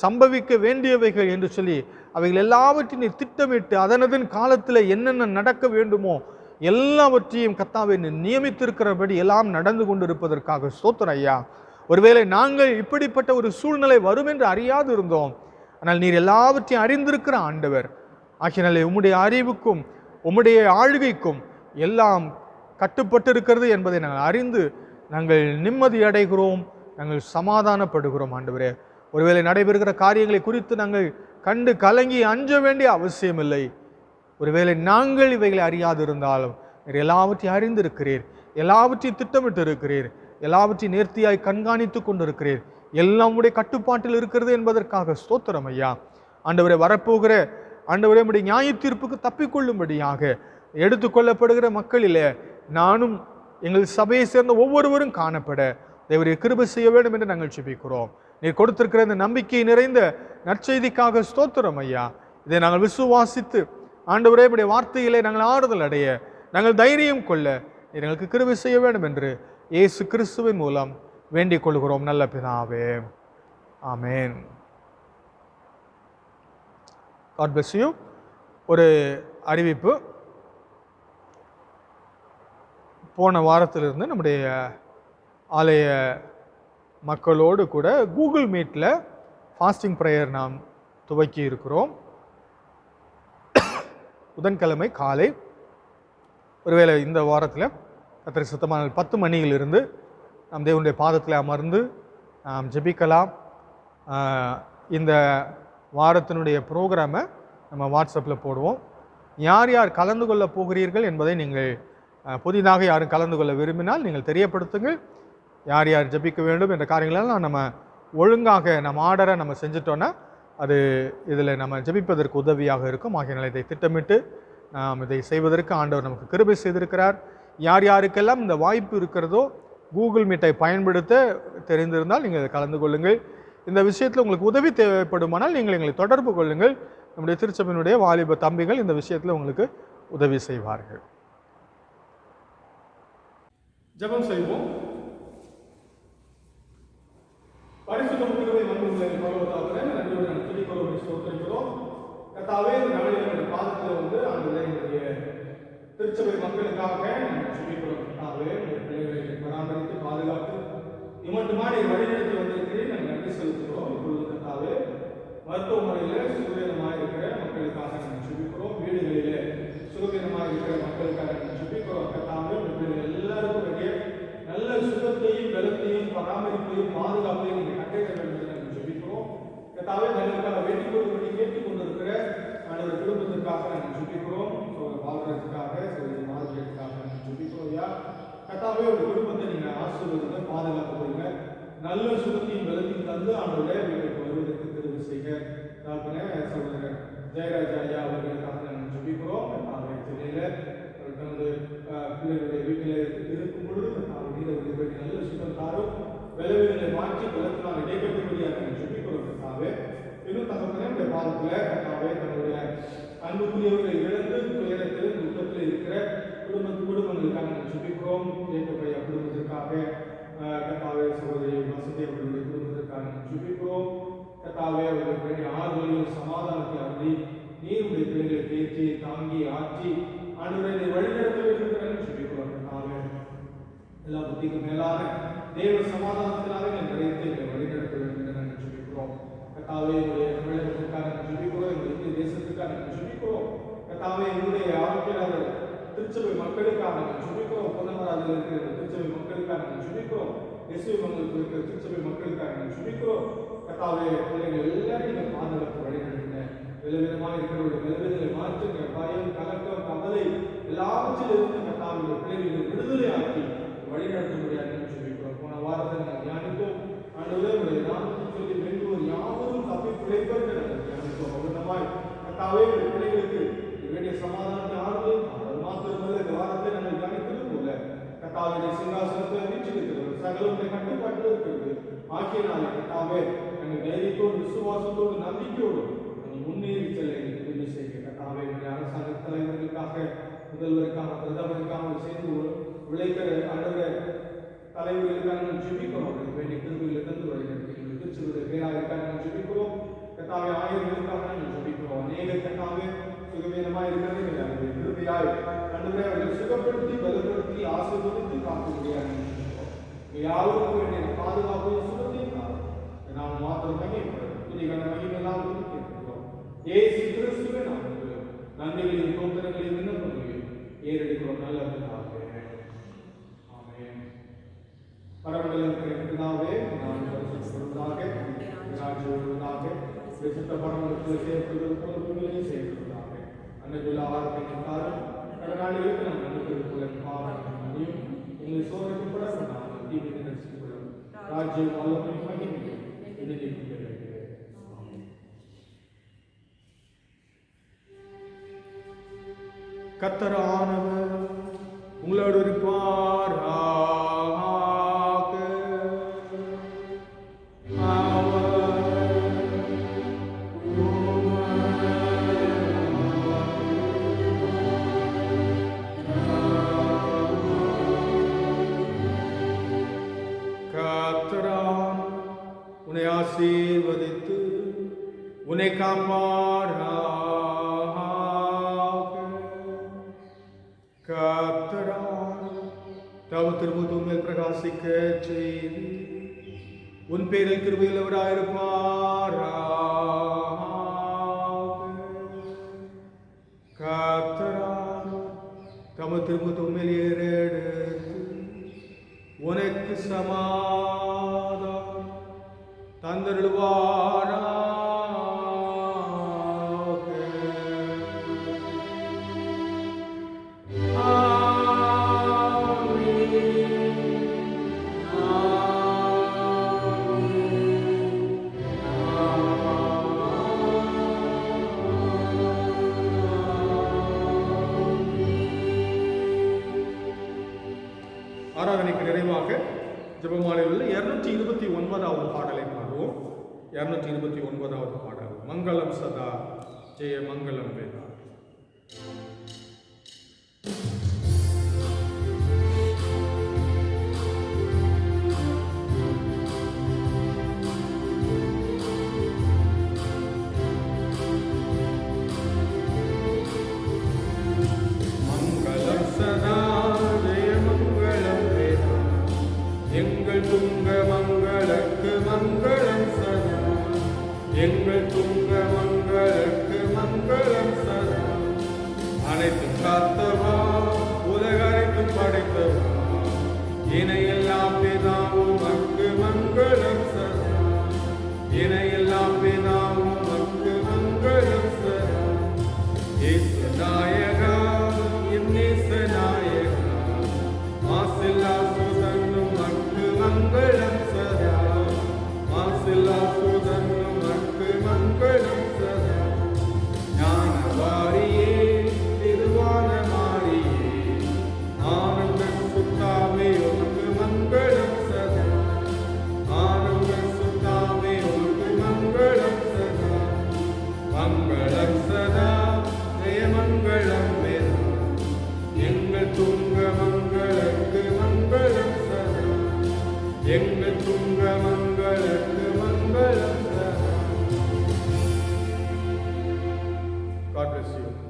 சம்பவிக்க வேண்டியவைகள் என்று சொல்லி அவைகள் எல்லாவற்றையும் நீர் திட்டமிட்டு அதனதன் காலத்தில் என்னென்ன நடக்க வேண்டுமோ எல்லாவற்றையும் கர்த்தாவே நியமித்திருக்கிறபடி எல்லாம் நடந்து கொண்டிருப்பதற்காக ஸ்தோத்திரம் ஐயா. ஒருவேளை நாங்கள் இப்படிப்பட்ட ஒரு சூழ்நிலை வரும் என்று அறியாது இருந்தோம், ஆனால் நீர் எல்லாவற்றையும் அறிந்திருக்கிற ஆண்டவர். ஆகினாலே உம்முடைய அறிவுக்கும் உம்முடைய ஆளுகைக்கும் எல்லாம் கட்டுப்பட்டு இருக்கிறது என்பதை நாங்கள் அறிந்து நாங்கள் நிம்மதி அடைகிறோம், நாங்கள் சமாதானப்படுகிறோம் ஆண்டவரே. ஒருவேளை நடைபெறுகிற காரியங்களை குறித்து நாங்கள் கண்டு கலங்கி அஞ்ச வேண்டிய அவசியமில்லை. ஒருவேளை நாங்கள் இவைகளை அறியாது இருந்தாலும் நீர் எல்லாவற்றையும் அறிந்திருக்கிறீர், எல்லாவற்றையும் திட்டமிட்டு இருக்கிறீர், எல்லாவற்றையும் நேர்த்தியாய் கண்காணித்து கொண்டிருக்கிறீர். எல்லாம் உடைய கட்டுப்பாட்டில் இருக்கிறது என்பதற்காக ஸ்தோத்திரம் ஐயா. ஆண்டவரை வரப்போகிற ஆண்டவரே உடைய நியாய தீர்ப்புக்கு தப்பிக்கொள்ளும்படியாக எடுத்துக்கொள்ளப்படுகிற மக்களிலே நானும் எங்கள் சபையை சேர்ந்த ஒவ்வொருவரும் காணப்பட தேவரை கிருபை செய்ய வேண்டும் என்று நாங்கள் ஜெபிக்கிறோம். நீர் கொடுத்திருக்கிற இந்த நம்பிக்கை நிறைந்த நற்செய்திக்காக ஸ்தோத்திரம் ஐயா. இதை நாங்கள் விசுவாசித்து ஆண்டவரே உடைய வார்த்தையிலே நாங்கள் ஆறுதல் அடைய, நாங்கள் தைரியம் கொள்ள நீர் எங்களுக்கு கிருபை செய்ய வேண்டும் என்று இயேசு கிறிஸ்துவின் மூலம் வேண்டிக் கொள்கிறோம் நல்ல பிதாவே. ஆமென். God bless you. ஒரு அறிவிப்பு. போன வாரத்திலிருந்து நம்முடைய ஆலய மக்களோடு கூட கூகுள் மீட்டில் ஃபாஸ்டிங் ப்ரேயர் நாம் துவக்கி இருக்கிறோம். புதன்கிழமை காலை ஒருவேளை இந்த வாரத்தில் கர்த்தருக்கு சுத்தமான 10 மணியிலிருந்து நாம் தேவனுடைய பாதத்தில் அமர்ந்து நாம் ஜெபிக்கலாம். இந்த வாரத்தினுடைய ப்ரோக்ராமை நம்ம வாட்ஸ்அப்பில் போடுவோம். யார் யார் கலந்து கொள்ள போகிறீர்கள் என்பதை நீங்கள் புதிதாக யாரும் கலந்து கொள்ள விரும்பினால் நீங்கள் தெரியப்படுத்துங்கள். யார் யார் ஜெபிக்க வேண்டும் என்ற காரியங்களெல்லாம் நம்ம ஒழுங்காக நம்ம ஆர்டரை நம்ம செஞ்சிட்டோன்னா அது இதில் நம்ம ஜெபிப்பதற்கு உதவியாக இருக்கும். ஆகையினால் இதை திட்டமிட்டு நாம் இதை செய்வதற்கு ஆண்டவர் நமக்கு கிருபை செய்திருக்கிறார். யார் யாருக்கெல்லாம் இந்த வாய்ப்பு இருக்கிறதோ கூகுள் மீட்டை பயன்படுத்த தெரிந்திருந்தால் நீங்கள் இதை கலந்து கொள்ளுங்கள். இந்த விஷயத்தில் உங்களுக்கு உதவி தேவைப்படுமானால் நீங்கள் எங்களை தொடர்பு கொள்ளுங்கள். நம்முடைய திருச்சபையினுடைய வாலிப தம்பிகள் இந்த விஷயத்தில் உங்களுக்கு உதவி செய்வார்கள். ஜெபம் செய்வோம். பரிசுத்த கிருபை வந்துள்ள பரலோகத்தாவே நன்றியோடு நாங்கள் துதிக்கிறோம், ஸ்தோத்திரிக்கிறோம். கர்த்தாவே இந்த நாளில் நம்முடைய பாதத்தில் வந்து ஆண்டவரே எங்களுடைய திருச்சபை மக்களுக்காக நாங்கள் ஜெபிக்கிறோம். கர்த்தாவே உங்களுடைய பிள்ளைகளை பராமரித்து பாதுகாத்து இம்மட்டுமா நீர் வழிநடத்தி வந்திருக்கிறீர், நாங்கள் நன்றி செலுத்துகிறோம். இப்பொழுது கர்த்தாவே மருத்துவமனையில் சுகவீனமாக இருக்கிற மக்களுக்காக நாங்கள் ஜெபிக்கிறோம். வீடுகளிலே சுகவீனமாக இருக்கிற மக்களுக்காக நாங்கள் ஜெபிக்கிறோம். கர்த்தாவே உங்களுடைய எல்லாருக்கும் வேண்டிய நல்ல சுகத்தை சுகத்தையும் பலத்தையும் பராமரிப்பையும் பாதுகாப்பையும் நீங்கள் கட்டளை வேண்டும் என்று ஜெபிக்கிறோம். கர்த்தாவே எங்களுக்காக வேண்டிக் கொள்ளும்படி கேட்டுக் கொண்டிருக்கிற ஆண்டவர் குடும்பத்திற்காக நாங்கள் ஜெபிக்கிறோம். வாழ்றதுக்காக மாறுவதற்காக நாங்கள் ஜெபிக்கிறோம். ஐயா கர்த்தாவே ஒரு குடும்பத்தை நீங்கள் ஆசீர்வதிங்க, பாதுகாப்பு கொடுங்க, நல்ல சுகத்தையும் பலத்தையும் தந்து ஆண்டவரே வீட்டுக்கு வருவதற்கு தெரிவு செய்க. சகோதரர் ஜெயராஜா ஐயா அவர்களுக்காக நாங்கள் ஜெபிக்கிறோம். சென்னையில் தனது பிள்ளைகளுடைய வீட்டில் இருக்கும் பொழுது நல்ல சுகம் தாரும், விளைவுகளை மாற்றி பலத்தினால் இடைக்கட்டும்படியாக நாங்கள் ஜெபிக்கிறோம். கர்த்தாவே இன்னும் தகவலே பாதத்தில் கர்த்தாவே தன்னுடைய அன்புக்குரியவர்களை இழந்து துயரத்தில் துக்கத்தில் இருக்கிற குடும்பங்களுக்காக நாங்கள் ஜெபிக்கிறோம். ஜேக்கப்பையா குடும்பத்திற்காக கர்த்தாவே சகோதரி வசதி அவர்களுடைய குடும்பத்திற்காக நாங்கள் ஜெபிக்கிறோம். கர்த்தாவே அவர்களுக்கு ஆறுதலையும் சமாதானத்தை அருளி நீருடைய பிள்ளைகளை தேற்றி தாங்கி ஆற்றி ஆண்டவரை வழிநடத்த வேண்டும் ஜெபிக்கிறோம். கர்த்தாவே எல்லா புத்திக்கும் மேலான தேவ சமாதானத்தினாலே நிறைத்து எங்களை வழிநடத்த வேண்டும் என்று நாங்கள் ஜெபிக்கிறோம். கர்த்தாவே எங்களுடைய தமிழகத்திற்காக நாங்கள் ஜெபிக்கிறோம், எங்கள் இந்திய தேசத்திற்காக நாங்கள் ஜெபிக்கிறோம். கர்த்தாவே எங்களுடைய ஆரோக்கியராளர் திருச்சபை மக்களுக்காக நாங்கள் ஜெபிக்கிறோம். பொன்னமராஜில் இருக்கிற திருச்சபை மக்களுக்காக நாங்கள் ஜெபிக்கிறோம். எஸ்வி மங்கலத்தில் இருக்கிற திருச்சபை மக்களுக்காக நாங்கள் ஜெபிக்கிறோம். கர்த்தாவே பிள்ளைகள் எல்லாரும் நீங்கள் பாதுகாப்பு வழிநடத்தின விதவிதமாக இருக்கிறவருடைய விதவிதங்களை மாற்றுங்க, பயம் கலக்கம் கவலை எல்லாவற்றிலிருந்து கர்த்தாவுடைய பிள்ளைகளை விடுதலை ஆக்கி வழிநடத்த முடியாது சொல்லிக்கிறோம். போன வாரத்தை நாங்கள் தியானித்தோம். ஆண்டவரே நாமத்தை சொல்லி வேண்டுவோர் யாவரும் தப்பி பிழைப்பது நாங்கள் தியானித்தோம். அவ்வளவாய் கர்த்தாவே பிள்ளைகளுக்கு வேண்டிய சமாதானத்தை ஆறுதல் அது மாத்திரமல்ல இந்த வாரத்தை நாங்கள் தியானித்தது போல கர்த்தாவுடைய சிங்காசனத்தை வீற்றிருக்கிறது, சகலமுடைய கட்டுப்பாட்டில் இருக்கிறது ஆகிய நாளை கர்த்தாவே நாங்கள் தைரியத்தோடு விசுவாசத்தோடு நம்பிக்கையோடு முன்னேறி செல்ல உதவி செய்ய கர்த்தாவே அரசாங்க தலைவர்களுக்காக முதல்வருக்காக பிரதமருக்காக சேர்ந்து விளைக்கிற ஆண்டவர தலைவர்களுக்காக நாம் ஜெபிக்கிறோம். அவர்களுக்கு வேண்டிய கிருபைகளை தந்து வழிநடத்துகிறோம். திருச்சியுடைய பேராயருக்காக நாம் ஜெபிக்கிறோம். கர்த்தாவே ஆயிரங்களுக்காக நாம் ஜெபிக்கிறோம். அநேக கர்த்தாவே சுகவீனமாக இருக்கிறது அவருடைய கிருபையாய் ஆண்டவரே அவர்களை சுகப்படுத்தி பலப்படுத்தி ஆசீர்வதித்து காக்க முடியாது. யாருக்கும் வேண்டிய பாதுகாப்பையும் சுகத்தையும் நாம் மாத்திரம் மகிமைப்படும் புதிய மகிமெல்லாம் கேட்கிறோம். ஏசு கிறிஸ்துவே நாம் நன்மைகளையும் தோத்திரங்களையும் விண்ணப்பங்களையும் ஏறெடுக்கிறோம். நல்ல பரமண்டலத்திற்கு பிதாவே நான் பரிசுத்தப்படுவதாக ராஜ்யப்படுவதாக விசுத்த பரமண்டலத்தில் சேர்ப்பதற்கும் சேர்ப்பதாக அன்னைக்குள்ள ஆரோக்கியம் காரணம் கடனாளிகளுக்கு நாம் நன்மைகளுக்குள்ள பாவனையும் எங்களை சோதனைப்பட நாம் தீமை நினைச்சுப்படும் ராஜ்யம் வல்லமை மகிமையும் இணைந்து கர்த்தரானவர் உங்களோடு இருப்பாராக. கர்த்தரான் உன்னை ஆசீர்வதித்து உன்னை காப்பாராக. திரும்பும் மேல் பிரகாசிக்க செய்து உன் பேரில் கிருபையுள்ளவராயிருப்பாராக. கர்த்தரால் தமது திரும்பும் மேல் ஏறெடுத்து உனக்கு சமாதானம் தந்தருள்வாராக. ஆராதனைக்கு நிறைவாக ஜெபமாலையில் உள்ள 229வது பாடலை பாடுவோம். 229வது பாடல் மங்களம் சதா ஜெய மங்களம் வேதா. துங்க மங்களுக்கு மங்களம் சதா, எங்கள் துங்க மங்களுக்கு மங்களம் சதா. இணையெல்லாம் பிதாவும் உமக்கு மங்களம் சதா. இயேசு நாயகா என் நேச நாயகா, மாசில்லா சுதன்னும் உமக்கு மங்களம் சதா. மாசில்லா சுதன்னும் உமக்கு மங்களம் சதா. ஞானவாரியே திருவான மாரியே, ஆனந்த சுத்தாமே உமக்கு மங்களம் சதா. ஆனந்த சுத்தாமே உமக்கு மங்களம் சதா. மங்களம் சதா ஜெயமங்களம் வேதா, எங்கள் துங்க மங்களுக்கு மங்களம் சதா. எங்கள் துங்க மங்களுக்கு மங்களம் சதா. God bless you.